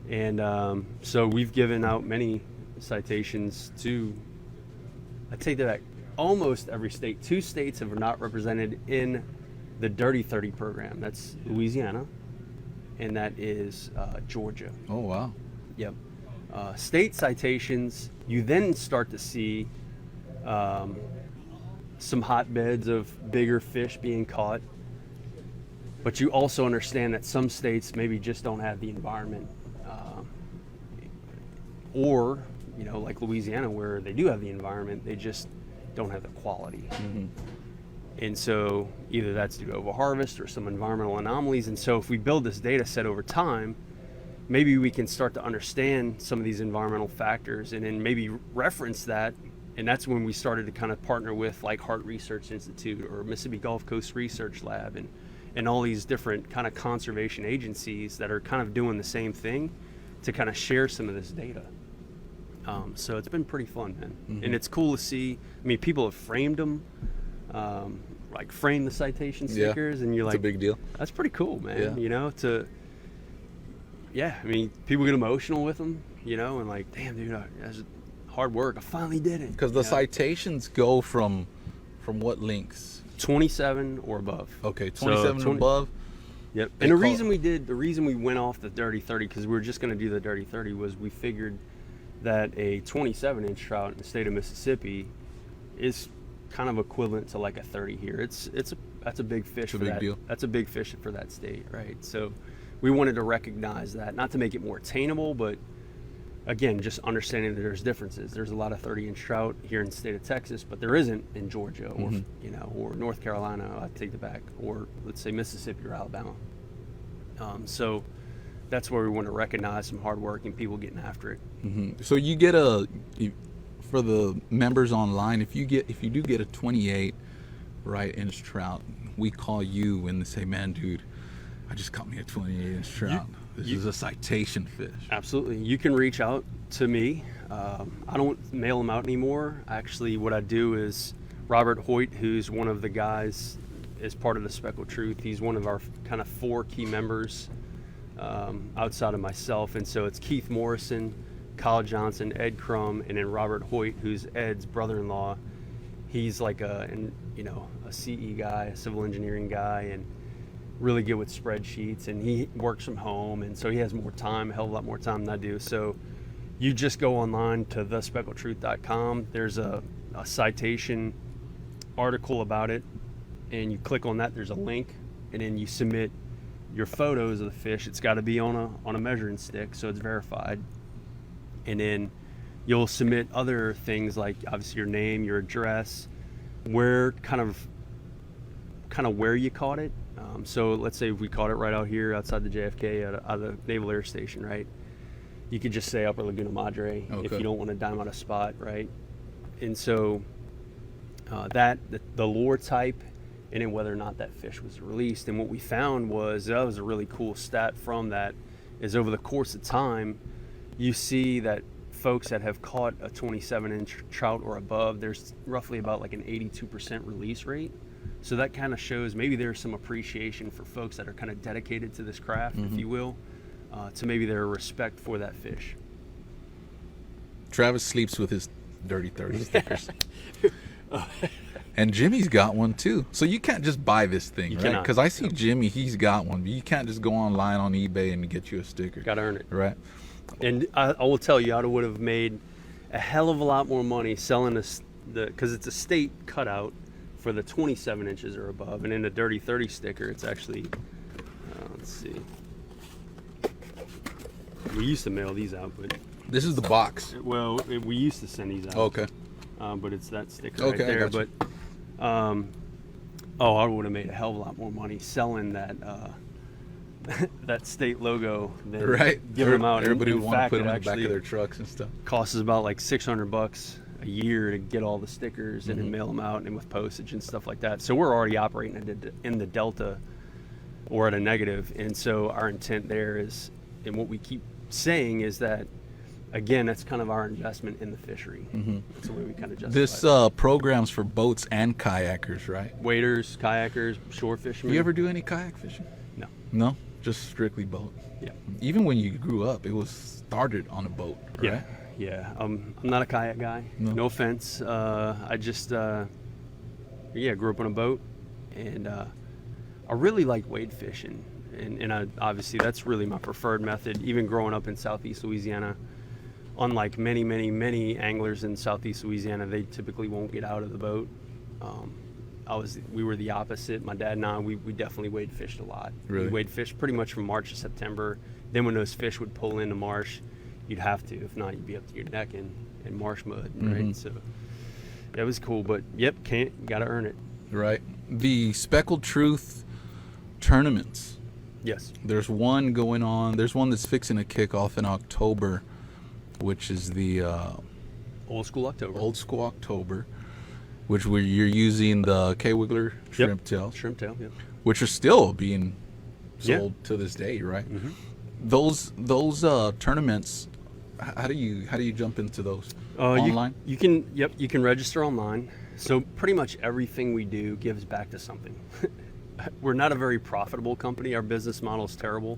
And so we've given out many citations to, I take that back, almost every state. 2 states have not represented in the Dirty 30 program. That's Louisiana, and that is Georgia. Oh, wow. Yep. State citations, you then start to see some hotbeds of bigger fish being caught. But you also understand that some states maybe just don't have the environment. Or, you know, like Louisiana, where they do have the environment, they just don't have the quality. And so either that's due to overharvest or some environmental anomalies. And so if we build this data set over time, maybe we can start to understand some of these environmental factors and then maybe reference that. And that's when we started to kind of partner with like Hart Research Institute or Mississippi Gulf Coast Research Lab and all these different kind of conservation agencies that are kind of doing the same thing to kind of share some of this data. So it's been pretty fun, man. Mm-hmm. And it's cool to see. I mean, people have framed them, like framed the citation stickers, and you're like, it's a big deal. That's pretty cool, man. Yeah. You know, I mean, people get emotional with them, you know, and like, damn, dude, that's hard work. I finally did it. Because the citations go from what lengths? 27 or above. Okay, 27 So, and above. Yep. They And the reason we went off the dirty 30, because we were just going to do the dirty 30, was we figured that a 27-inch trout in the state of Mississippi is kind of equivalent to like a 30 here. That's a big fish. It's a big deal. That's a big fish for that state, right? So we wanted to recognize that, not to make it more attainable, but again, just understanding that there's differences. There's a lot of 30-inch trout here in the state of Texas, but there isn't in Georgia or you know, or North Carolina. I take it back, or let's say Mississippi or Alabama. So that's where we want to recognize some hardworking people getting after it. Mm-hmm. So you get for the members online, if you do get a 28 inch trout, we call you and they say, man, dude, I just caught me a 28-inch trout. This is a citation fish. Absolutely. You can reach out to me. I don't mail them out anymore. Actually, what I do is Robert Hoyt, who's one of the guys, is part of the Speckled Truth. He's one of our kind of 4 key members outside of myself. And so it's Keith Morrison, Kyle Johnson, Ed Crum, and then Robert Hoyt, who's Ed's brother-in-law. He's like a CE guy, a civil engineering guy, and really good with spreadsheets, and he works from home, and so he has more time, a hell of a lot more time than I do. So you just go online to thespeckedtruth.com. There's a citation article about it, and you click on that. There's a link, and then you submit your photos of the fish. It's got to be on a measuring stick, so it's verified. And then you'll submit other things like obviously your name, your address, where kind of where you caught it. So let's say if we caught it right out here outside the JFK out of the Naval Air Station, right? You could just say Upper Laguna Madre if you don't want to dime out a spot, right? And so the lure type, and then whether or not that fish was released. And what we found was, that was a really cool stat from that, is over the course of time, you see that folks that have caught a 27-inch trout or above, there's roughly about like an 82% release rate. So that kind of shows maybe there's some appreciation for folks that are kind of dedicated to this craft, if you will, to maybe their respect for that fish. Travis sleeps with his dirty 30 stickers. And Jimmy's got one too. So you can't just buy this thing, right? Because I see Jimmy, he's got one. But you can't just go online on eBay and get you a sticker. Got to earn it. Right. And I will tell you, I would have made a hell of a lot more money selling this, because it's a state cutout for the 27 inches or above, and in the dirty 30 sticker, it's actually, let's see. We used to mail these out, but this is the box. Well, we used to send these out. Okay. But it's that sticker right there. But I would have made a hell of a lot more money selling that that state logo than giving them out. Everybody would want to put them in the back actually of their trucks and stuff. Costs us about like $600 a year to get all the stickers and then mail them out, and with postage and stuff like that. So we're already operating in the delta or at a negative, and so our intent there is, and what we keep saying is that, again, that's kind of our investment in the fishery. That's the way we kind of justify This program's for boats and kayakers, right? Waders, kayakers, shore fishermen. You ever do any kayak fishing? No. No? Just strictly boat? Yeah. Even when you grew up, it was started on a boat, right? Yeah. I'm not a kayak guy. No offense. I just, grew up on a boat, and I really like wade fishing. And I, obviously that's really my preferred method, even growing up in Southeast Louisiana. Unlike many, many, many anglers in Southeast Louisiana, they typically won't get out of the boat. We were the opposite. My dad and I, we definitely wade fished a lot. Really? We wade fished pretty much from March to September. Then when those fish would pull into marsh, you'd have to. If not, you'd be up to your neck in marsh mud, right? So that was cool. But yep, gotta earn it. Right. The Speckled Truth tournaments, Yes. There's one going on. There's one that's fixing to kick off in October, which is the Old School October. Old School October, which you're using the K-Wiggler shrimp tails, Shrimp tail, yeah. which are still being sold to this day, right? Mm-hmm. Those tournaments, how do you jump into those? Online? You can register online. So pretty much everything we do gives back to something. We're not a very profitable company. Our business model is terrible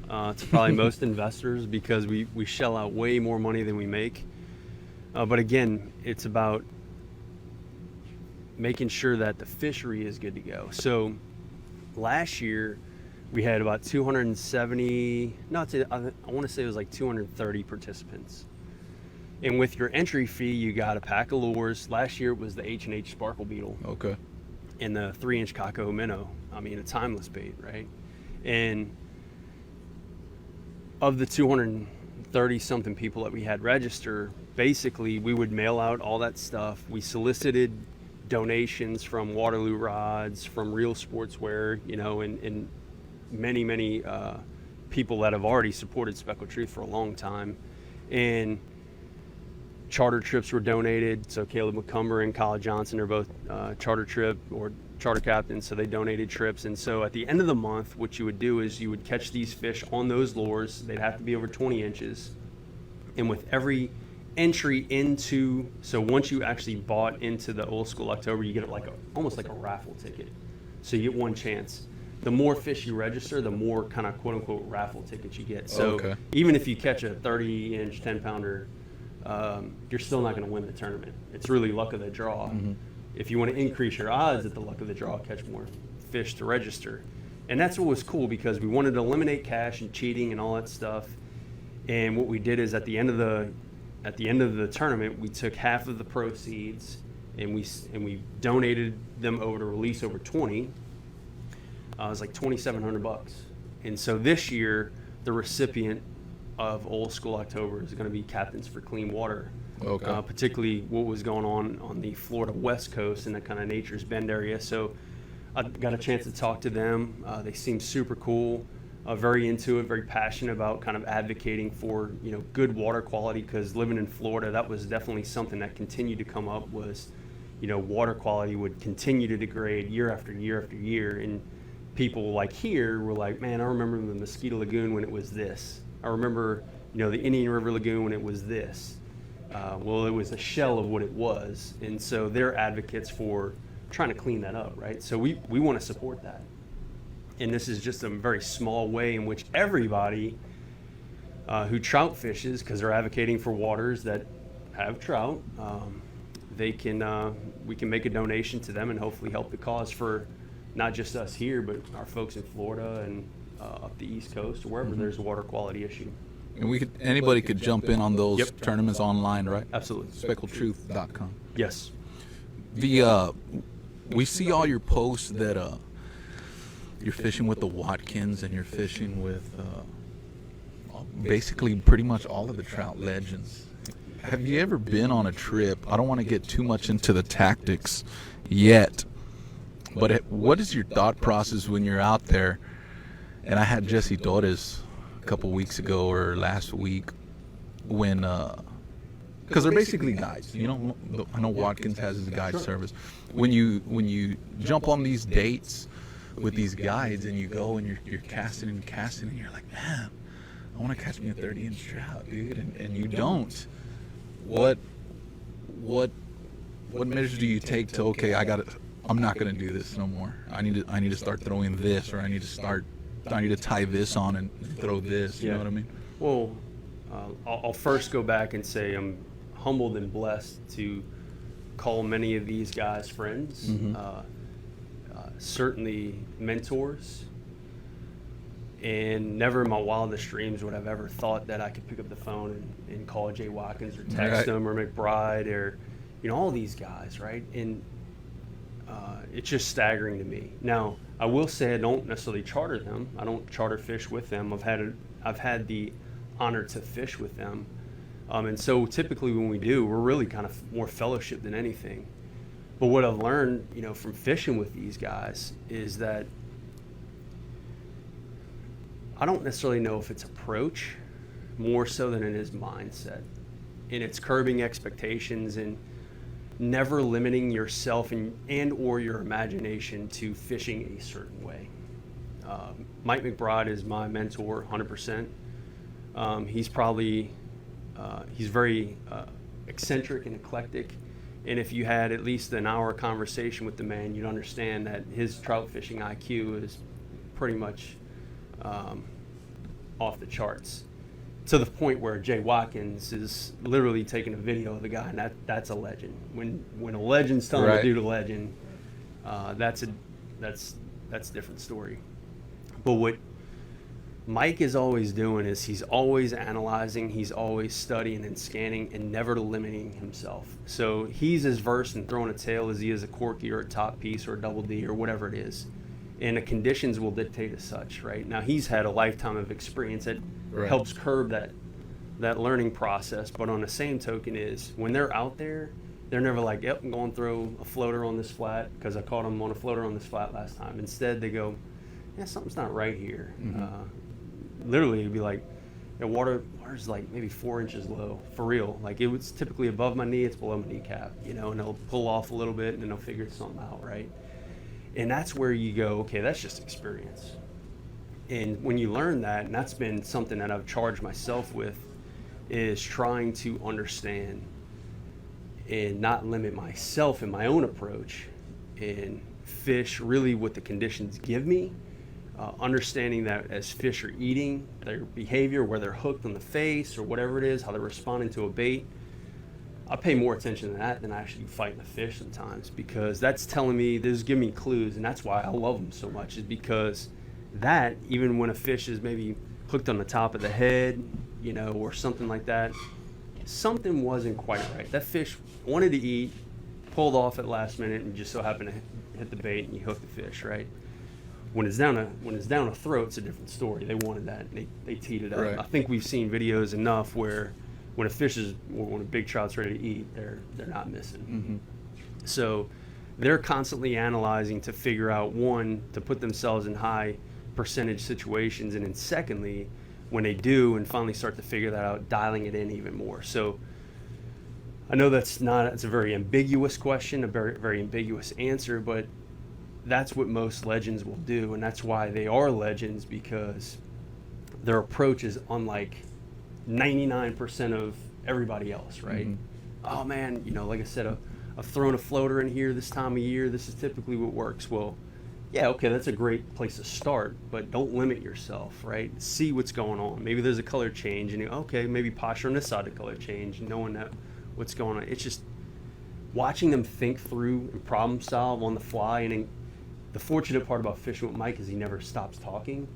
to probably most investors because we shell out way more money than we make. But again, it's about making sure that the fishery is good to go. So last year we had about 270, I want to say it was like 230 participants. And with your entry fee, you got a pack of lures. Last year it was the H&H Sparkle Beetle. Okay. And the 3-inch Kako minnow. I mean, a timeless bait, right? And of the 230 something people that we had register, basically we would mail out all that stuff. We solicited donations from Waterloo rods, from Real Sportswear, and many people that have already supported Speckled Truth for a long time. And charter trips were donated. So Caleb McCumber and Kyle Johnson are both charter trip or charter captains, so they donated trips. And so at the end of the month, what you would do is you would catch these fish on those lures. They'd have to be over 20 inches. And with every entry into, so once you actually bought into the Old School October, you get it almost like a raffle ticket. So you get one chance. The more fish you register, the more kind of quote unquote raffle tickets you get. So even if you catch a 30-inch 10-pounder, you're still not going to win the tournament. It's really luck of the draw. Mm-hmm. If you want to increase your odds at the luck of the draw, catch more fish to register. And that's what was cool, because we wanted to eliminate cash and cheating and all that stuff. And what we did is at the end of the tournament, we took half of the proceeds and we donated them over to Release Over 20. It was like $2,700. And so this year, the recipient of Old School October is going to be Captains for Clean Water. Okay. Particularly what was going on the Florida West Coast in that kind of Nature's Bend area. So I got a chance to talk to them. They seem super cool, very into it, very passionate about kind of advocating for good water quality, because living in Florida, that was definitely something that continued to come up, was water quality would continue to degrade year after year after year. And people like here were like, man, I remember the Mosquito Lagoon when it was this. I remember the Indian River Lagoon when it was this. Well, it was a shell of what it was. And so they're advocates for trying to clean that up, right? So we want to support that. And this is just a very small way in which everybody who trout fishes, because they're advocating for waters that have trout, we can make a donation to them and hopefully help the cause for not just us here, but our folks in Florida and up the East Coast, or wherever there's a water quality issue. And anybody could jump in on those tournaments online, right? Absolutely. SpeckledTruth.com. Yes. We see all your posts that you're fishing with the Watkins and you're fishing with basically pretty much all of the trout legends. Have you ever been on a trip? I don't want to get too much into the tactics yet, but what is your thought process when you're out there? And I had Jesse Torres a couple weeks ago or last week when, because they're basically guides. I know Watkins has his guide service. When you jump on these dates with these guides and you go and you're casting and you're like, man, I want to catch me a 30-inch trout, dude, and you don't. What measures do you take to, okay, I'm not gonna do this no more. I need to start throwing this, or I need to tie this on and throw this. You know what I mean? Well, I'll first go back and say I'm humbled and blessed to call many of these guys friends, certainly mentors, and never in my wildest dreams would I've ever thought that I could pick up the phone and call Jay Watkins or text him or McBride or all these guys, right? And it's just staggering to me. Now, I will say I don't necessarily charter them. I don't charter fish with them. I've had the honor to fish with them. And so typically when we do, we're really kind of more fellowship than anything. But what I've learned, from fishing with these guys is that I don't necessarily know if it's approach more so than it is mindset. And it's curbing expectations and never limiting yourself and or your imagination to fishing a certain way. Mike McBride is my mentor, 100%. He's probably he's very eccentric and eclectic, and if you had at least an hour conversation with the man, you'd understand that his trout fishing IQ is pretty much off the charts, to the point where Jay Watkins is literally taking a video of the guy, and that's a legend. When a legend's telling a dude a legend, that's a different story. But what Mike is always doing is he's always analyzing, he's always studying and scanning, and never limiting himself. So he's as versed in throwing a tail as he is a corky or a top piece or a double D or whatever it is. And the conditions will dictate as such, right? Now, he's had a lifetime of experience that helps curb that learning process. But on the same token is, when they're out there, they're never like, yep, I'm going to throw a floater on this flat because I caught him on a floater on this flat last time. Instead, they go, yeah, something's not right here. Literally, it'd be like, the water's like maybe 4 inches low, for real. Like, it was typically above my knee, it's below my kneecap, and they'll pull off a little bit, and then they'll figure something out, right? And that's where you go, okay, that's just experience. And when you learn that, and that's been something that I've charged myself with, is trying to understand and not limit myself in my own approach and fish really what the conditions give me. Understanding that as fish are eating, their behavior, where they're hooked on the face or whatever it is, how they're responding to a bait, I pay more attention to that than I actually fighting the fish sometimes, because that's telling me, this is giving me clues, and that's why I love them so much, is because that, even when a fish is maybe hooked on the top of the head, or something like that, something wasn't quite right. That fish wanted to eat, pulled off at last minute, and just so happened to hit the bait, and you hook the fish, right? When it's down a throat, it's a different story. They wanted that, and they teed it up. Right. I think we've seen videos enough where when a big trout's ready to eat, they're not missing. So they're constantly analyzing to figure out, one, to put themselves in high percentage situations, and then secondly, when they do and finally start to figure that out, dialing it in even more. So I know it's a very ambiguous question, a very, very ambiguous answer, but that's what most legends will do, and that's why they are legends, because their approach is unlike 99% of everybody else, right? Oh man, like I said, I've thrown a floater in here this time of year. This is typically what works. Well, yeah, okay, that's a great place to start, but don't limit yourself, right? See what's going on. Maybe there's a color change, and okay, maybe posture on this side of color change, knowing that what's going on. It's just watching them think through and problem solve on the fly. And the fortunate part about fishing with Mike is he never stops talking.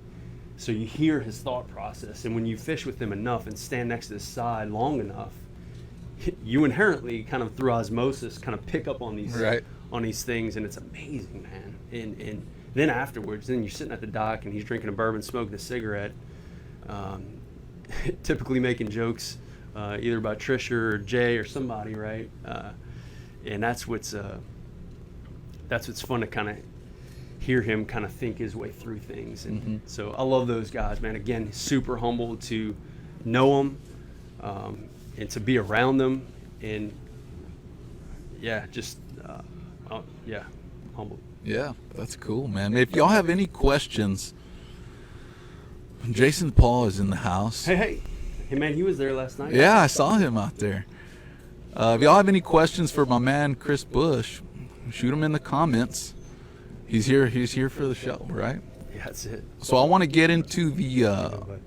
So you hear his thought process, and when you fish with him enough and stand next to his side long enough, you inherently kind of through osmosis kind of pick up on these things, and it's amazing, man. And then afterwards, then you're sitting at the dock and he's drinking a bourbon, smoking a cigarette, typically making jokes either about Trisha or Jay or somebody, right? And that's what's fun to kind of hear him kind of think his way through things. And so I love those guys, man. Again, super humble to know them and to be around them, and just humble. Yeah, that's cool, man. If y'all have any questions, Jason Paul is in the house. Hey, man, he was there last night. Yeah, I saw him out there. If y'all have any questions for my man Chris Bush, shoot them in the comments. He's here for the show, right? Yeah, that's it. So I want to get into the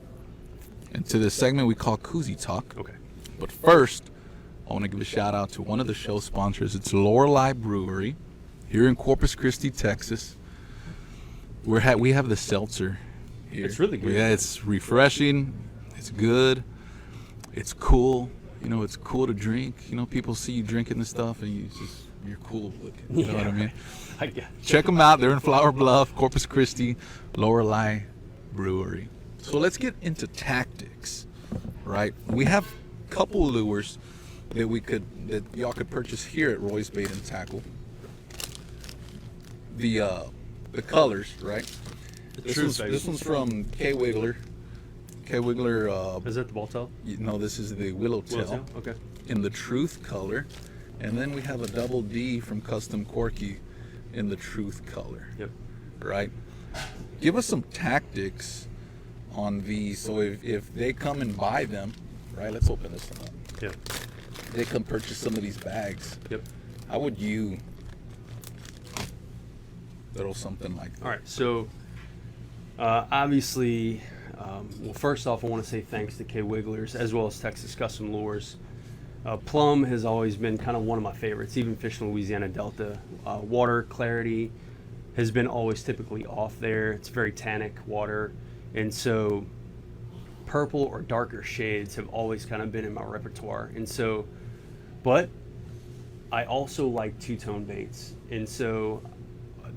segment we call Koozie Talk. Okay. But first, I want to give a shout out to one of the show sponsors. It's Lorelei Brewery here in Corpus Christi, Texas. We have the seltzer here. It's really good. Yeah, it's refreshing. It's good. It's cool. It's cool to drink. People see you drinking this stuff, and you're cool looking. You know what I mean? Check them out. They're in Flower Bluff, Corpus Christi, Lorelei Brewery. So let's get into tactics, right? We have a couple lures that y'all could purchase here at Roy's Bait and Tackle. The colors, right? This one's from K Wiggler. K Wiggler. Is that the ball tail? No, this is the Willow Tail. Okay. In the Truth color, and then we have a double D from Custom Corky in the Truth color. Yep. Right. Give us some tactics on these. So if they come and buy them, right? Let's open this one up. Yep. They come purchase some of these bags. Yep. How would you throw something like that? All right. So obviously, well, first off, I want to say thanks to K Wigglers as well as Texas Custom Lures. Plum has always been kind of one of my favorites, even fishing Louisiana Delta. Water clarity has been always typically off there. It's very tannic water, and so purple or darker shades have always kind of been in my repertoire. And so, but I also like two-tone baits, and so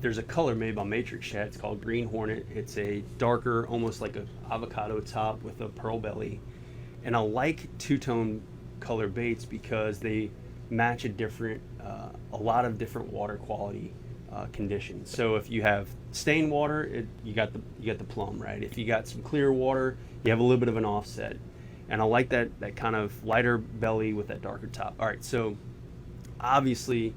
there's a color made by Matrix Shad. It's called Green Hornet. It's a darker, almost like a avocado top with a pearl belly, and I like two-tone color baits because they match a lot of different water quality conditions. So if you have stained water, you got the plum, right? If you got some clear water, you have a little bit of an offset, and I like that kind of lighter belly with that darker top. All right, so obviously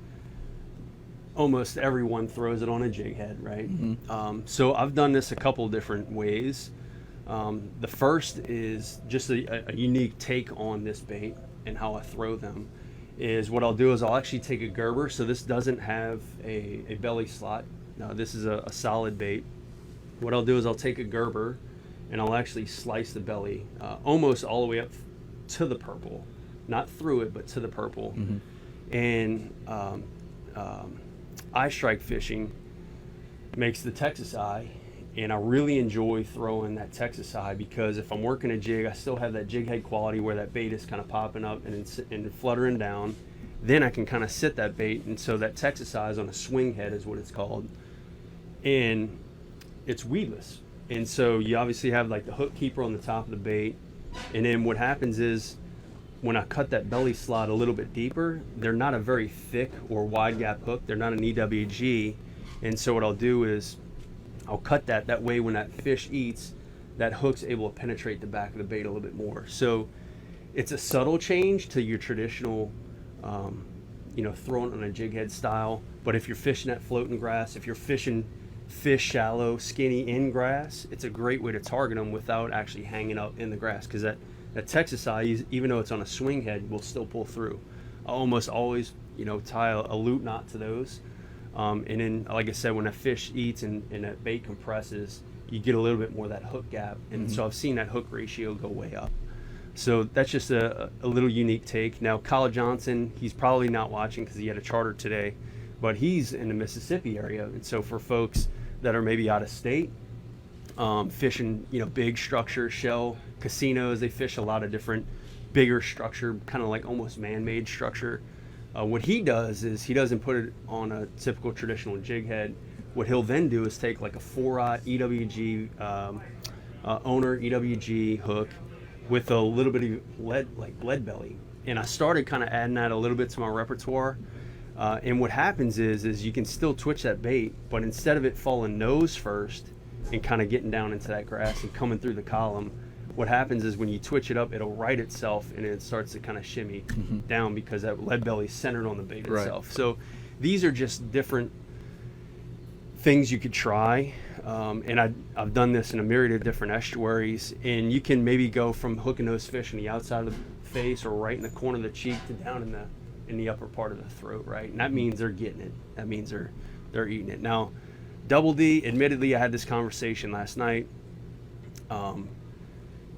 almost everyone throws it on a jig head, right? Mm-hmm. So I've done this a couple different ways. The first is just a unique take on this bait and how I throw them. Is what I'll do is I'll actually take a Gerber. So this doesn't have a belly slot. No, this is a solid bait. What I'll do is I'll take a Gerber and I'll actually slice the belly almost all the way up to the purple, not through it, but to the purple. Mm-hmm. And eye strike fishing makes the Texas eye, and I really enjoy throwing that Texas eye because if I'm working a jig, I still have that jig head quality where that bait is kind of popping up and fluttering down. Then I can kind of sit that bait, and so that Texas eye is on a swing head is what it's called, and it's weedless. And so you obviously have like the hook keeper on the top of the bait, and then what happens is when I cut that belly slot a little bit deeper, they're not a very thick or wide gap hook. They're not an EWG, and so what I'll do is I'll cut that way when that fish eats, that hook's able to penetrate the back of the bait a little bit more. So it's a subtle change to your traditional, throwing on a jig head style. But if you're fishing at floating grass, if you're fishing fish shallow, skinny in grass, it's a great way to target them without actually hanging up in the grass because that Texas eye, even though it's on a swing head, will still pull through. I almost always, tie a loop knot to those. And then, like I said, when a fish eats and that bait compresses, you get a little bit more of that hook gap. And so I've seen that hook ratio go way up. So that's just a little unique take. Now, Kyle Johnson, he's probably not watching because he had a charter today, but he's in the Mississippi area. And so for folks that are maybe out of state, fishing, big structure, shell, casinos, they fish a lot of different bigger structure, kind of like almost man-made structure. What he does is he doesn't put it on a typical traditional jig head. What he'll then do is take like a 4-aught EWG owner EWG hook with a little bit of lead belly, and I started kind of adding that a little bit to my repertoire. And what happens is you can still twitch that bait, but instead of it falling nose first and kind of getting down into that grass and coming through the column, what happens is when you twitch it up, it'll right itself and it starts to kind of shimmy down because that lead belly is centered on the bait itself. So these are just different things you could try. And I've done this in a myriad of different estuaries, and you can maybe go from hooking those fish on the outside of the face or right in the corner of the cheek to down in the upper part of the throat, right? And that means they're getting it. That means they're eating it. Now, Double D, admittedly, I had this conversation last night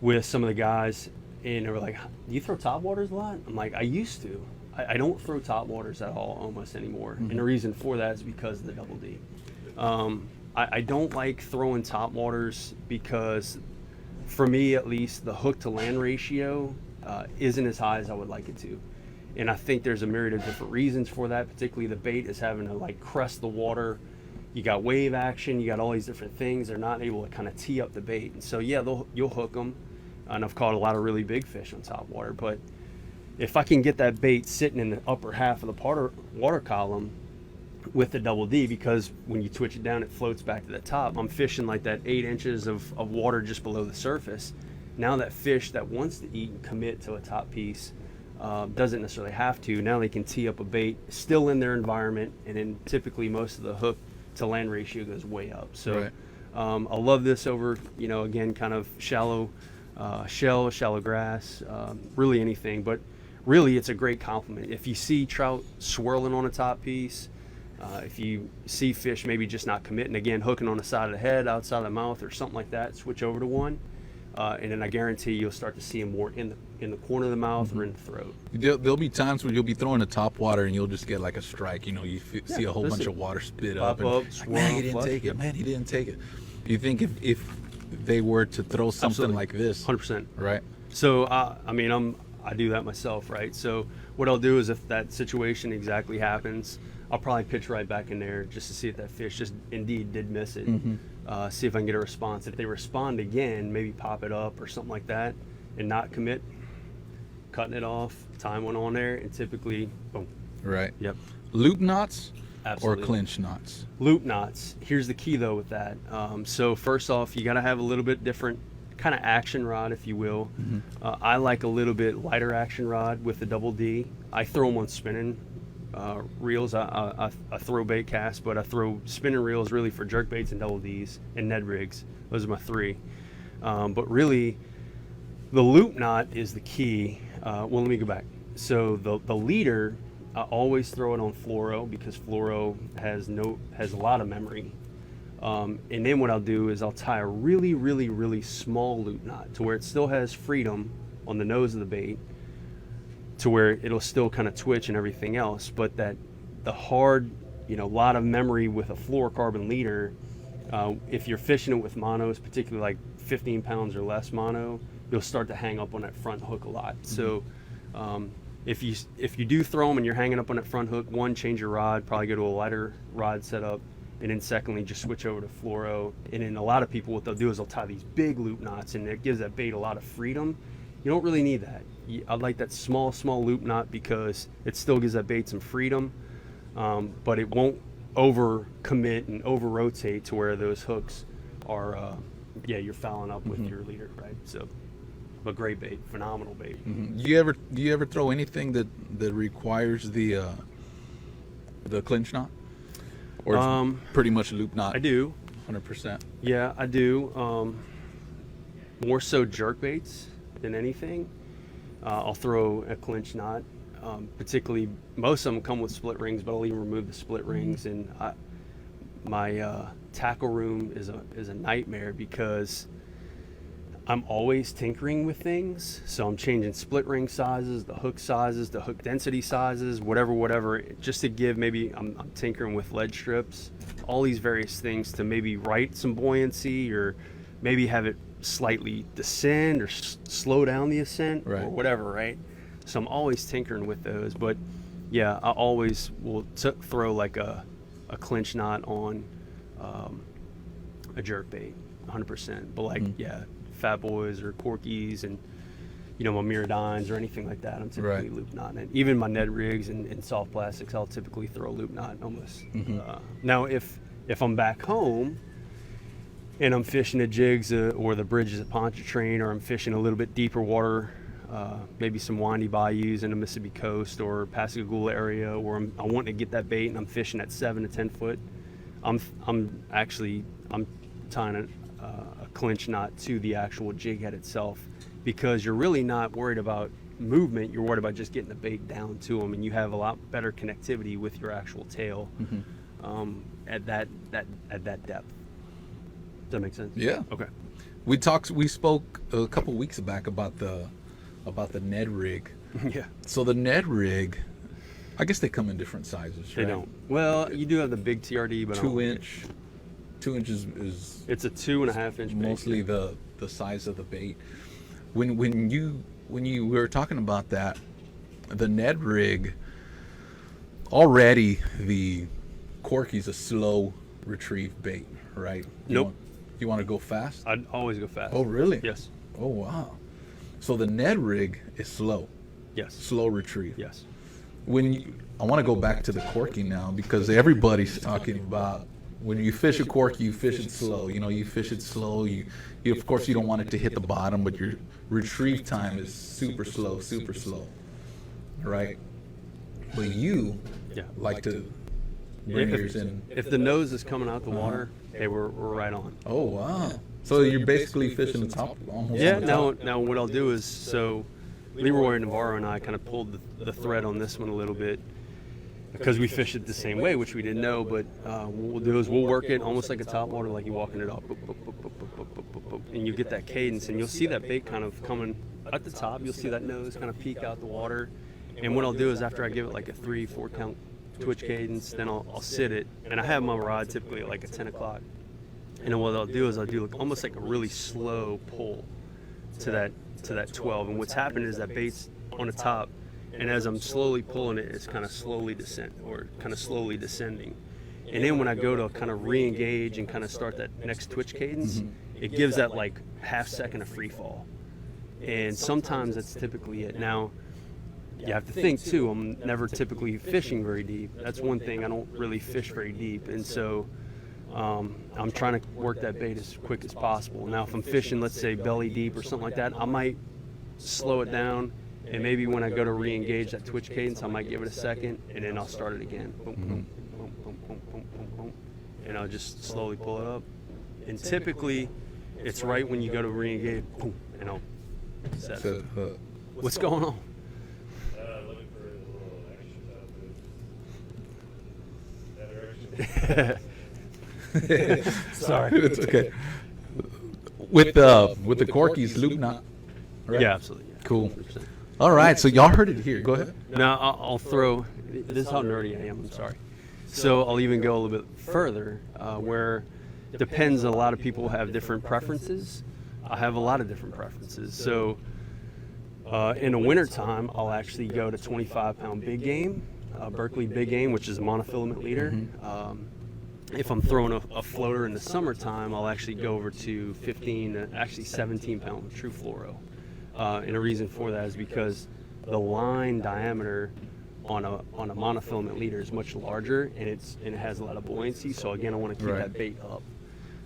with some of the guys, and they were like, do you throw topwaters a lot? I'm like, I used to. I don't throw topwaters at all almost anymore. And the reason for that is because of the Double D. I don't like throwing topwaters because, for me at least, the hook to land ratio isn't as high as I would like it to. And I think there's a myriad of different reasons for that, particularly the bait is having to like crest the water. You got wave action, you got all these different things. They're not able to kind of tee up the bait. And so, yeah, you'll hook them. And I've caught a lot of really big fish on top water. But if I can get that bait sitting in the upper half of the water column, with the double D, because when you twitch it down, it floats back to the top. I'm fishing like that 8 inches of water just below the surface. Now that fish that wants to eat and commit to a top piece doesn't necessarily have to. Now they can tee up a bait still in their environment, and then typically most of the hook to land ratio goes way up. So Right. I love this over, again, kind of shallow shell, shallow grass, really anything. But really, it's a great compliment. If you see trout swirling on a top piece, if you see fish maybe just not committing, again, hooking on the side of the head, outside of the mouth, or something like that, switch over to one. And then I guarantee you'll start to see them more in the corner of the mouth or in the throat. There'll be times when you'll be throwing the top water and you'll just get like a strike. You see a whole bunch of water spit up. Pop And up, like, swirl, man, he didn't flush. take it. Yep. Man, he didn't take it. You think if they were to throw something Absolutely. like this, 100%. right? So I do that myself, right? So what I'll do is, if that situation exactly happens, I'll probably pitch right back in there just to see if that fish just indeed did miss it. See if I can get a response. If they respond again, maybe pop it up or something like that, and not commit, cutting it off. Time went on there, and typically, boom. Right. Yep. Loop knots Absolutely. or clinch knots? Loop knots. Here's the key though with that. So first off, you got to have a little bit different kind of action rod, if you will. I like a little bit lighter action rod with the double D. I throw them on spinning reels. I throw bait casts, but I throw spinning reels really for jerk baits and double Ds and Ned rigs. Those are my three. But really, the loop knot is the key. Well, let me go back. So the leader, I always throw it on fluoro, because fluoro has a lot of memory. And then what I'll do is I'll tie a really, really, really small loop knot to where it still has freedom on the nose of the bait, to where it'll still kind of twitch and everything else. But that the hard, lot of memory with a fluorocarbon leader, if you're fishing it with monos, particularly like 15 pounds or less mono, you'll start to hang up on that front hook a lot. So if you do throw them and you're hanging up on that front hook, one, change your rod, probably go to a lighter rod setup. And then secondly, just switch over to fluoro. And then a lot of people, what they'll do is they'll tie these big loop knots, and it gives that bait a lot of freedom. You don't really need that. I like that small loop knot, because it still gives that bait some freedom, but it won't over commit and over rotate to where those hooks are, you're fouling up with your leader, right? So, but great bait, phenomenal bait. Do you ever throw anything that requires the clinch knot? Or it's pretty much loop knot? I do. 100%. Yeah, I do. More so jerk baits than anything. I'll throw a clinch knot. Particularly, most of them come with split rings, but I'll even remove the split rings. And my tackle room is a nightmare, because I'm always tinkering with things. So I'm changing split ring sizes, the hook density sizes, whatever, just to give, maybe I'm tinkering with lead strips, all these various things to maybe right some buoyancy, or maybe have it slightly descend or slow down the ascent, right, or whatever, right? So I'm always tinkering with those. But yeah, I always will throw like a clinch knot on a jerk bait, 100%. But like, fat boys or corkies and my Miradines or anything like that, I'm typically loop knotting it. Even my Ned rigs and soft plastics, I'll typically throw a loop knot almost. Now if I'm back home and I'm fishing at jigs or the bridges at Pontchartrain, or I'm fishing a little bit deeper water, maybe some windy bayous in the Mississippi coast or Pascagoula area, where I want to get that bait and I'm fishing at 7 to 10 foot, I'm tying a clinch knot to the actual jig head itself, because you're really not worried about movement. You're worried about just getting the bait down to them, and you have a lot better connectivity with your actual tail at that depth. Does that make sense? Yeah. Okay. We spoke a couple weeks back about the Ned rig. Yeah. So the Ned rig, I guess they come in different sizes, They right? don't. Well, you do have the big TRD, but 2 inch. 2 inches is it's a 2.5 inch bait. mostly the size of the bait. When you were talking about that, the Ned rig, already the Corky's a slow retrieve bait, right? Nope. You want to go fast? I'd always go fast. Oh, really? Yes. Oh, wow. So the Ned rig is slow Yes. retrieve. Yes. I want to go back to the corky now, because everybody's talking about when you fish a corky, you fish it slow. You know, you fish it slow. You of course you don't want it to hit the bottom, but your retrieve time is super slow, right? But you like to bring yours in. If the nose is coming out the water, hey, we're right on. Oh wow! So you're basically fishing the top, almost. Yeah. on the top. Now what I'll do is, so Leroy Navarro and I kind of pulled the thread on this one a little bit, because we fish it the same way, which we didn't know. But what we'll do is we'll work it almost like a top water, like you're walking it up, boop, boop, boop, boop, boop, boop, boop, boop, and you get that cadence, and you'll see that bait kind of coming at the top. You'll see that nose kind of peek out the water. And what I'll do is, after I give it like a 3-4 count twitch cadence, then I'll sit it, and I have my rod typically at like a 10 o'clock. And then what I'll do is I'll do almost like a really slow pull to that 12. And what's happened is that bait's on the top, and as I'm slowly pulling it, it's kind of slowly slowly descending. And then when I go to kind of re-engage and kind of start that next twitch cadence, it gives that like half second of free fall. And sometimes that's typically it. Now, you have to think too, I'm never typically fishing very deep. That's one thing, I don't really fish very deep. And so I'm trying to work that bait as quick as possible. Now, if I'm fishing, let's say belly deep or something like that, I might slow it down. And maybe when I go to re-engage that twitch cadence, I might give it a second, and then I'll start it again. Boom, boom, boom, boom, boom, boom, boom, boom. And I'll just slowly pull it up. And typically, it's right when you go to re-engage, boom, and I'll set it. What's going on? Looking for a little action that direction. Sorry. It's okay. With the corkies, loop knot. Right? Yeah, absolutely. Yeah. Cool. 100%. All right, so y'all heard it here. Go ahead. Now, I'll throw, this is how nerdy I am, I'm sorry. So I'll even go a little bit further, where depends, a lot of people have different preferences. I have a lot of different preferences. So in the wintertime, I'll actually go to 25-pound big game, Berkeley big game, which is a monofilament leader. If I'm throwing a floater in the summertime, I'll actually go over to 17-pound true fluoro. And the reason for that is because the line diameter on a monofilament leader is much larger, and it has a lot of buoyancy. So again, I want to keep that bait up.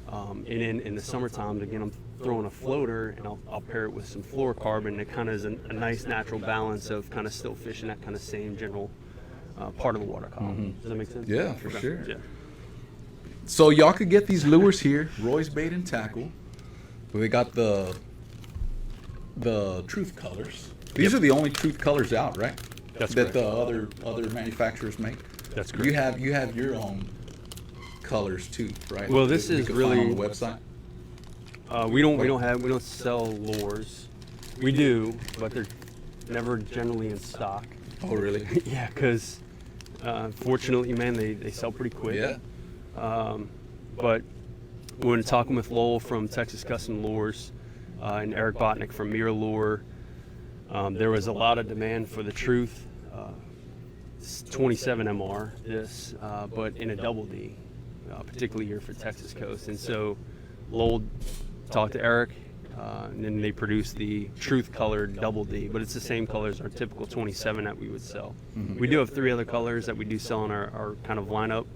And in the summertime, again, I'm throwing a floater, and I'll pair it with some fluorocarbon. It kind of is a nice natural balance of kind of still fishing that kind of same general part of the water column. Does that make sense? Yeah, for sure. Yeah. So y'all could get these lures here, Roy's Bait and Tackle. We got the Truth colors. These are the only Truth colors out, right? That's that correct. the other manufacturers make. That's correct. You have your own colors too, right? Well, this that we is can really find on the website. We don't sell lures. We do, but they're never generally in stock. Oh, really? Yeah, because fortunately, man, they sell pretty quick. Yeah. But when talking with Lowell from Texas Custom Lures and Eric Botnick from Mirror Lure, there was a lot of demand for the Truth. It's 27 MR, but in a double D, particularly here for Texas Coast. And so Lowell talked to Eric, and then they produced the Truth colored double D, but it's the same color as our typical 27 that we would sell. We do have 3 other colors that we do sell in our kind of lineup.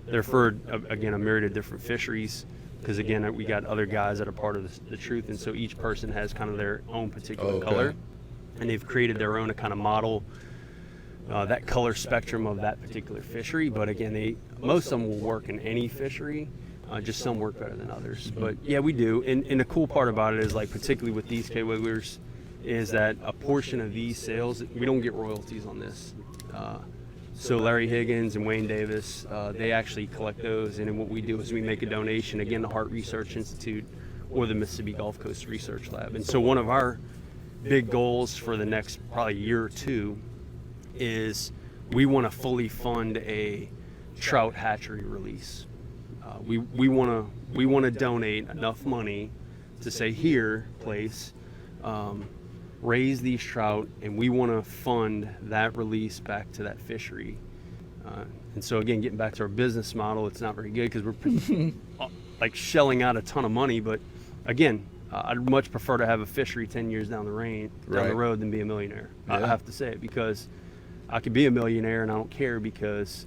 They're for, again, a myriad of different fisheries, because again, we got other guys that are part of the Truth, and so each person has kind of their own particular color, and they've created their own to kind of model that color spectrum of that particular fishery. But again, most of them will work in any fishery, just some work better than others. But yeah, we do, and the cool part about it is, like, particularly with these K-Wigglers, is that a portion of these sales, we don't get royalties on this. So Larry Higgins and Wayne Davis, they actually collect those, and then what we do is we make a donation, again, to Hart Research Institute or the Mississippi Gulf Coast Research Lab. And so one of our big goals for the next probably year or two is we want to fully fund a trout hatchery release. We want to donate enough money to say, here, place, raise these trout, and we want to fund that release back to that fishery. And so again, getting back to our business model, it's not very good because we're like shelling out a ton of money. But again, I'd much prefer to have a fishery 10 years down the road than be a millionaire. I have to say it, because I could be a millionaire and I don't care, because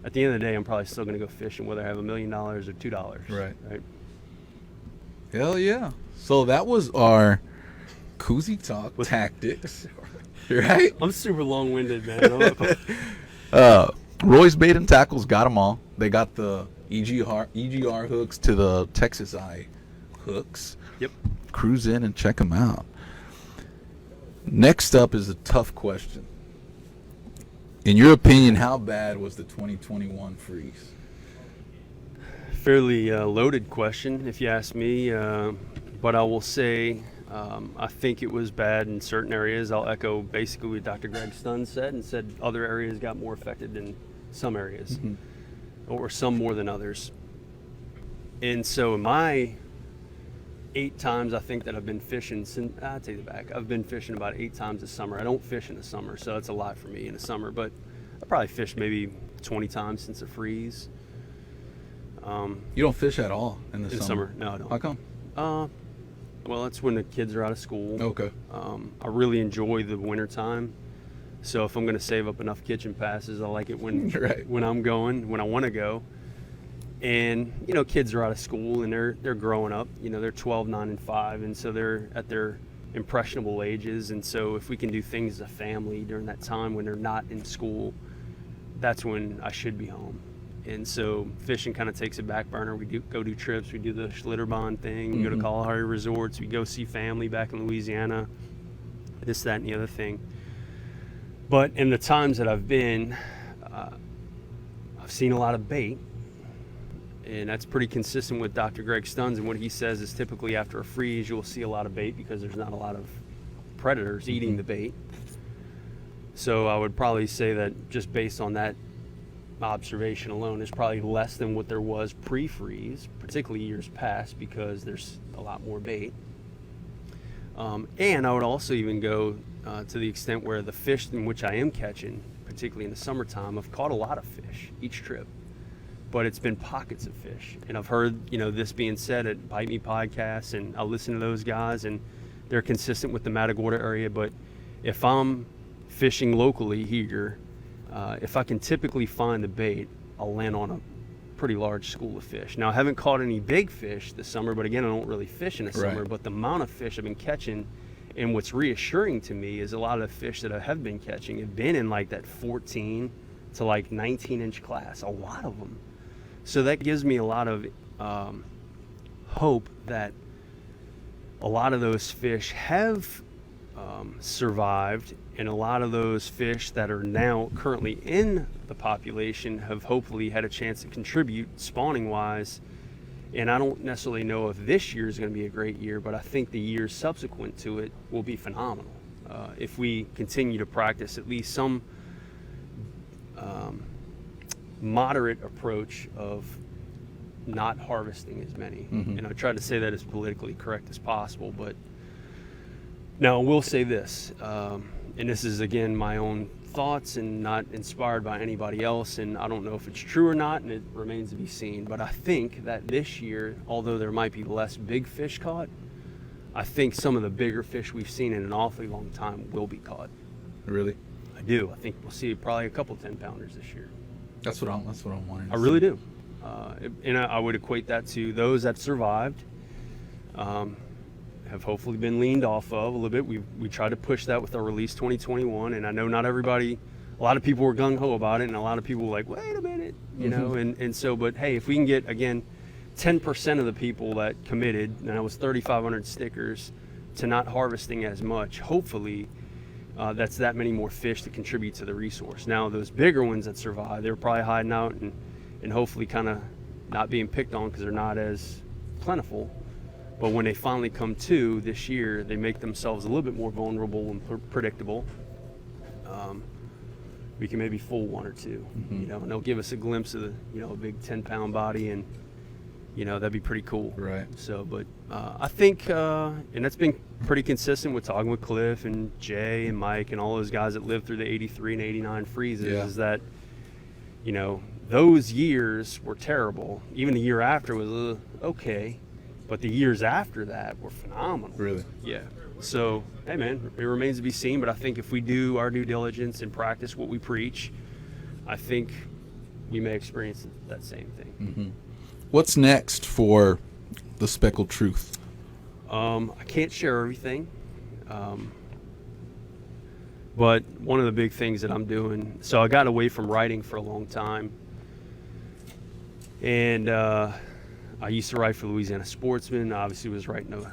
at the end of the day, I'm probably still going to go fishing whether I have $1 million or $2. Right. Hell yeah. So that was our koozie talk tactics. Right? I'm super long-winded, man. Roy's Bait and Tackles got them all. They got the EGR hooks to the Texas Eye hooks. Yep. Cruise in and check them out. Next up is a tough question. In your opinion, how bad was the 2021 freeze? Fairly loaded question, if you ask me. But I will say, I think it was bad in certain areas. I'll echo basically what Dr. Greg Stun said, and said other areas got more affected than some areas, or some more than others. And so in my 8 times I think that I've been fishing since, I take it back, I've been fishing about 8 times this summer. I don't fish in the summer, so that's a lot for me in the summer, but I probably fished maybe 20 times since the freeze. You don't fish at all in the summer? No, I don't. How come? Well, that's when the kids are out of school. Okay. I really enjoy the winter time. So if I'm going to save up enough kitchen passes, I like it when Right. when I'm going, when I want to go. And, kids are out of school and they're growing up. They're 12, 9, and 5. And so they're at their impressionable ages. And so if we can do things as a family during that time when they're not in school, that's when I should be home. And so fishing kind of takes a back burner. We go do trips. We do the Schlitterbahn thing. We go to Kalahari resorts. We go see family back in Louisiana. This, that, and the other thing. But in the times that I've been, I've seen a lot of bait. And that's pretty consistent with Dr. Greg Stuns. And what he says is typically after a freeze, you'll see a lot of bait because there's not a lot of predators eating the bait. So I would probably say that just based on that observation alone, is probably less than what there was pre-freeze, particularly years past, because there's a lot more bait. And I would also even go to the extent where the fish in which I am catching, particularly in the summertime, I've caught a lot of fish each trip, but it's been pockets of fish. And I've heard, this being said at Bite Me podcasts, and I listen to those guys, and they're consistent with the Matagorda area. But if I'm fishing locally here, if I can typically find the bait, I'll land on a pretty large school of fish. Now, I haven't caught any big fish this summer, but again, I don't really fish in the summer. Right. But the amount of fish I've been catching, and what's reassuring to me is a lot of the fish that I have been catching have been in like that 14 to like 19-inch class, a lot of them. So that gives me a lot of hope that a lot of those fish have survived, and a lot of those fish that are now currently in the population have hopefully had a chance to contribute spawning wise. And I don't necessarily know if this year is going to be a great year, but I think the years subsequent to it will be phenomenal if we continue to practice at least some moderate approach of not harvesting as many. And I try to say that as politically correct as possible, but now I will say this, and this is again my own thoughts and not inspired by anybody else, and I don't know if it's true or not, and it remains to be seen, but I think that this year, although there might be less big fish caught, I think some of the bigger fish we've seen in an awfully long time will be caught. Really? I do. I think we'll see probably a couple 10-pounders this year. That's what I'm wanting. I really do. And I would equate that to those that survived, have hopefully been leaned off of a little bit. We tried to push that with our release 2021, and I know not everybody, a lot of people were gung-ho about it, and a lot of people were like, wait a minute, and so, but hey, if we can get, again, 10% of the people that committed, and that was 3,500 stickers, to not harvesting as much, hopefully that's that many more fish to contribute to the resource. Now, those bigger ones that survive, they're probably hiding out and hopefully kind of not being picked on because they're not as plentiful. But when they finally come to this year, they make themselves a little bit more vulnerable and predictable. We can maybe fool one or two, and they'll give us a glimpse of the, a big 10-pound body, and that'd be pretty cool. Right. So, but I think, and that's been pretty consistent with talking with Cliff and Jay and Mike and all those guys that lived through the 83 and 89 freezes, is that, those years were terrible. Even the year after was okay. But the years after that were phenomenal. Really? Yeah. So, hey man, it remains to be seen, but I think if we do our due diligence and practice what we preach, I think we may experience that same thing. Mm-hmm. What's next for the Speckled Truth? I can't share everything, but one of the big things that I'm doing, so I got away from writing for a long time, and I used to write for Louisiana Sportsman. I obviously was writing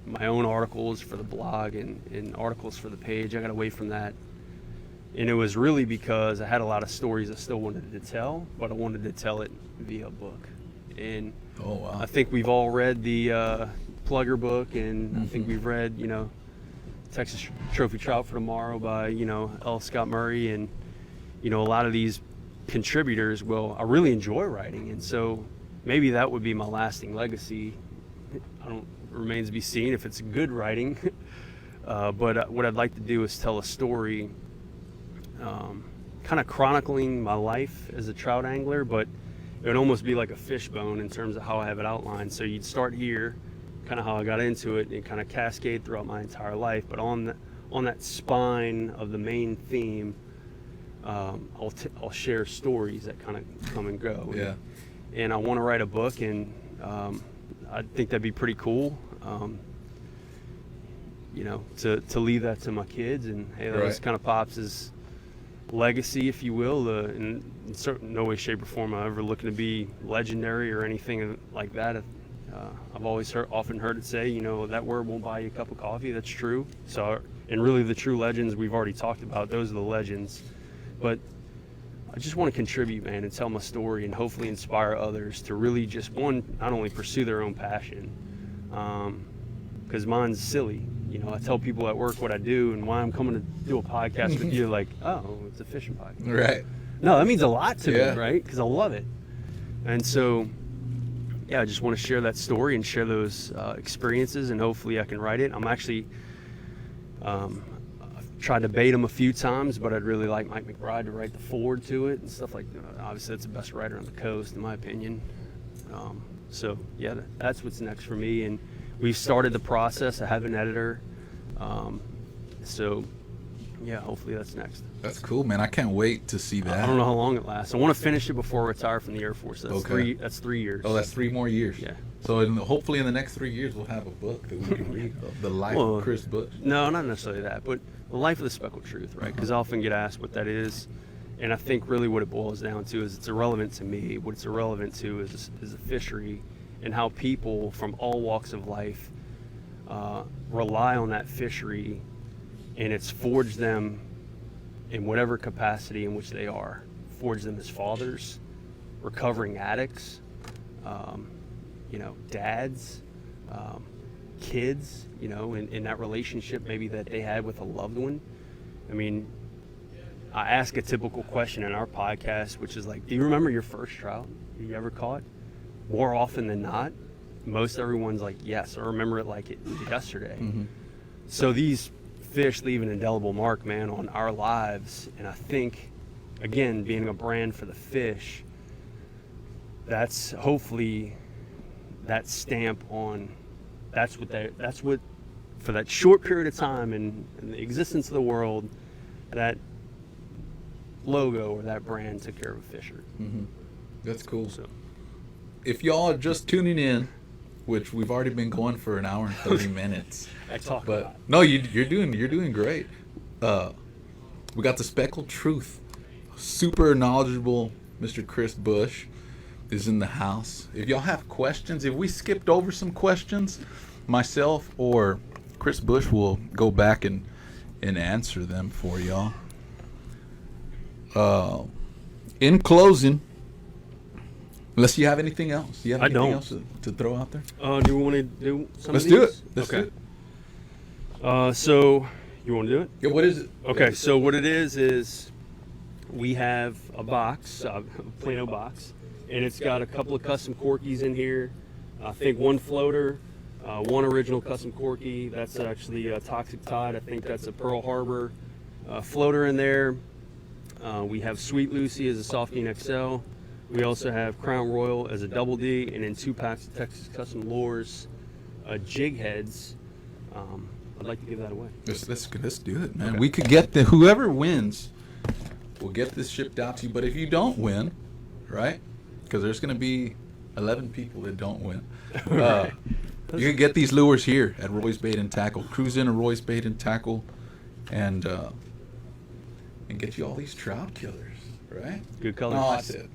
my own articles for the blog and articles for the page. I got away from that, and it was really because I had a lot of stories I still wanted to tell, but I wanted to tell it via a book. And Oh, wow. I think we've all read the Plugger book, and I think we've read, Texas Trophy Trout for Tomorrow by, L. Scott Murray, and, a lot of these contributors. Well, I really enjoy writing, and so maybe that would be my lasting legacy. Remains to be seen if it's good writing. But what I'd like to do is tell a story, kind of chronicling my life as a trout angler, but it would almost be like a fishbone in terms of how I have it outlined. So you'd start here, kind of how I got into it, and kind of cascade throughout my entire life. But on that spine of the main theme, I'll share stories that kind of come and go. Yeah. And I want to write a book, and I think that'd be pretty cool. To leave that to my kids, and hey, that was kind of Pops' legacy, if you will. In no way, shape, or form am I ever looking to be legendary or anything like that. I've always often heard it say, that word won't buy you a cup of coffee. That's true. So, and really, the true legends we've already talked about. Those are the legends. But I just want to contribute, man, and tell my story, and hopefully inspire others to really just not only pursue their own passion, because mine's silly. I tell people at work what I do and why I'm coming to do a podcast with you. Like, oh, it's a fishing podcast. Right. No, that means a lot to Yeah. me, right? Because I love it. And so, yeah, I just want to share that story and share those experiences, and hopefully I can write it. I'm actually I've tried to bait him a few times, but I'd really like Mike McBride to write the foreword to it and stuff like that. Obviously, that's the best writer on the coast, in my opinion. So, yeah, that's what's next for me. And we've started the process. I have an editor. So, yeah, hopefully that's next. That's cool, man. I can't wait to see that. I don't know how long it lasts. I want to finish it before I retire from the Air Force. That's Okay. That's 3 years. Oh, that's 3 more years. Yeah. So hopefully in the next 3 years we'll have a book that we can read. The life Well, of Chris Bush. No, not necessarily that, but the life of the Speckled Truth, right? Because I often get asked what that is, and I think really what it boils down to is it's irrelevant to me. What it's irrelevant to is the fishery, and how people from all walks of life rely on that fishery, and it's forged them in whatever capacity in which they are. Forged them as fathers, recovering addicts, dads, kids, in that relationship maybe that they had with a loved one. I mean, I ask a typical question in our podcast, which is like, do you remember your first trout you ever caught? More often than not, most everyone's like, yes, I remember it like it was yesterday. Mm-hmm. So these fish leave an indelible mark, man, on our lives. And I think, again, being a brand for the fish, that's hopefully that stamp on, that's what for that short period of time in the existence of the world, that logo or that brand took care of a fisher. Mm-hmm. That's cool. So, If y'all are just tuning in, which we've already been going for an hour and 30 minutes. I talk But about. no, you're doing great. We got the Speckled Truth. Super knowledgeable Mr. Chris Bush is in the house. If y'all have questions, if we skipped over some questions, myself or Chris Bush will go back and answer them for y'all. In closing, unless you have anything else, do you have I anything don't. else to throw out there? Do we want to do some Let's of do these? it. Let's Okay. do it. So you want to do it? Yeah, what is it? Okay, so what it is we have a box, a Plano box, and it's got a couple of custom corkies in here. I think one floater, one original custom corky. That's actually a Toxic Tide. I think that's a Pearl Harbor floater in there. We have Sweet Lucy as a Softeen XL. We also have Crown Royal as a Double D, and then 2 packs of Texas Custom Lures jig heads I'd like to give that away. Let's do it, man. Okay. We could get whoever wins, we'll get this shipped out to you. But if you don't win, right? Because there's going to be 11 people that don't win. You can get these lures here at Roy's Bait and Tackle. Cruise in to Roy's Bait and Tackle, and get you all these trout killers, right? Good colors. No, I said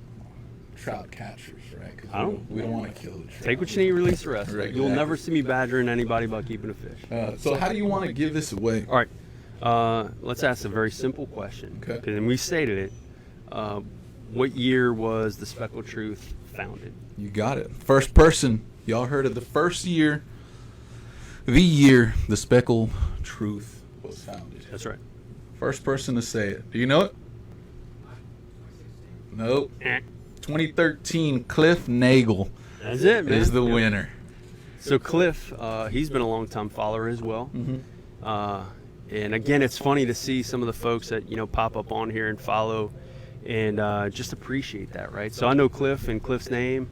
trout catchers, right? 'Cause we don't want to kill the trout. Take what you need, release the rest. Right, You'll exactly. never see me badgering anybody about keeping a fish. So how do you want to give this away? All right. Let's ask a very simple question. Okay. And we stated it. What year was the Speckled Truth founded? You got it. First person. Y'all heard of the first year, the year the Speckled Truth was founded. That's right. First person to say it. Do you know it? Nope. 2013, Cliff Nagel That's it, man. is the Yep. winner. So Cliff, he's been a long-time follower as well. And again, it's funny to see some of the folks that pop up on here and follow, and just appreciate that, right? So I know Cliff and Cliff's name,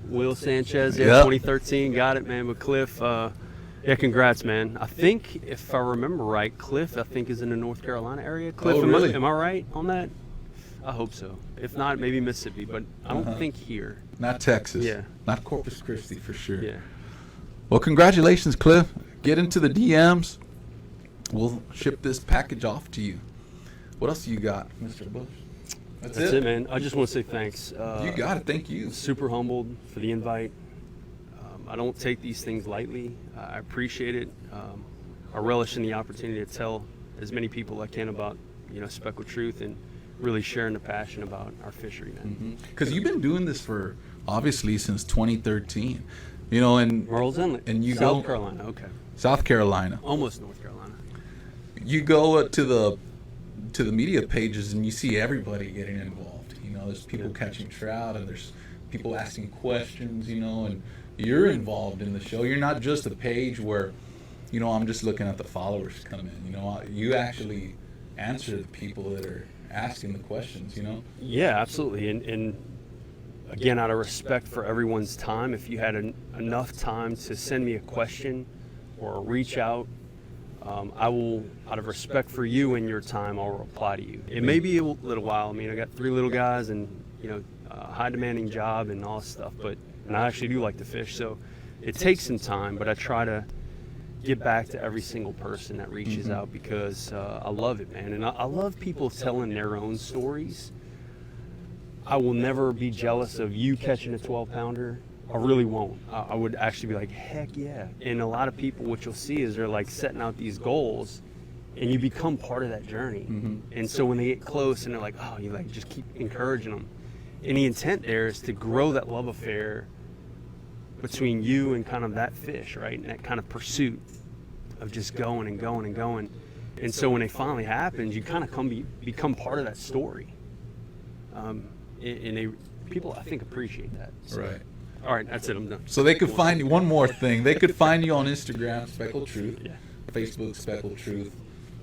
Will Sanchez, Yep. 2013, got it, man. But Cliff, yeah, congrats, man. I think if I remember right, Cliff, I think is in the North Carolina area. Cliff, Oh, really? am I right on that? I hope so. If not, maybe Mississippi, but I don't think here. Not Texas. Yeah. Not Corpus Christi for sure. Yeah. Well, congratulations, Cliff. Get into the DMs. We'll ship this package off to you. What else do you got, Mr. Bush? That's it, man. I just want to say thanks. You got it. Thank you. Super humbled for the invite. I don't take these things lightly. I appreciate it. I relish in the opportunity to tell as many people as I can about, Speckled Truth and really sharing the passion about our fishery, man. Because you've been doing this for, obviously, since 2013. And Merle's Inlet, and you South go- Carolina. Okay, South Carolina. almost North Carolina. You go to the media pages and you see everybody getting involved. There's people catching trout and there's people asking questions, and you're involved in the show. You're not just a page where, I'm just looking at the followers come in. You actually answer the people that are asking the questions, Yeah, absolutely. And again, out of respect for everyone's time, if you had enough time to send me a question or reach out, I will, out of respect for you and your time, I'll reply to you. It may be a little while. I mean, I got 3 little guys and, high demanding job and all this stuff, and I actually do like to fish. So it takes some time, but I try to get back to every single person that reaches out because I love it, man. And I love people telling their own stories. I will never be jealous of you catching a 12-pounder. I really won't. I would actually be like, heck yeah. And a lot of people, what you'll see is they're like setting out these goals and you become part of that journey. And so when they get close and they're like, oh, you just keep encouraging them. And the intent there is to grow that love affair between you and kind of that fish, right? And that kind of pursuit of just going and going and going. And so when it finally happens, you kind of become part of that story. And people, I think, appreciate that. So. Right. All right, that's it. I'm done. So they could find you, one more thing. They could find you on Instagram, Speckled Truth. Yeah. Facebook, Speckled Truth.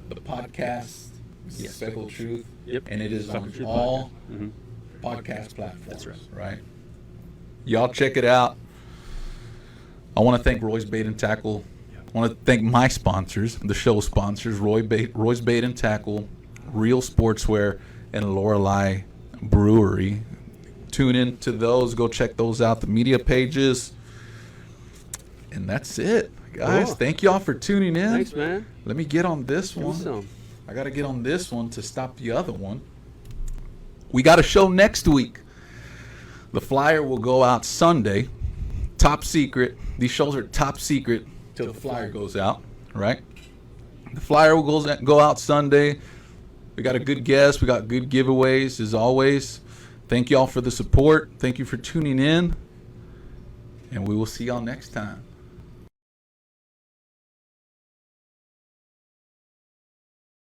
The podcast, Yes. Speckled Truth. Yep. And it is Speckled on Truth all Mhm. podcast platforms. That's right. Y'all check it out. I want to thank Roy's Bait and Tackle. I want to thank my sponsors, the show sponsors, Roy's Bait and Tackle, Real Sportswear, and Lorelei Brewery. Tune in to those. Go check those out, the media pages. And that's it, guys. Cool. Thank y'all for tuning in. Thanks, man. Let me get on this Give me one. some. I got to get on this one to stop the other one. We got a show next week. The flyer will go out Sunday. Top secret. These shows are top secret till the flyer goes out, right? The flyer will go out Sunday. We got a good guest. We got good giveaways as always. Thank y'all for the support. Thank you for tuning in. And we will see y'all next time.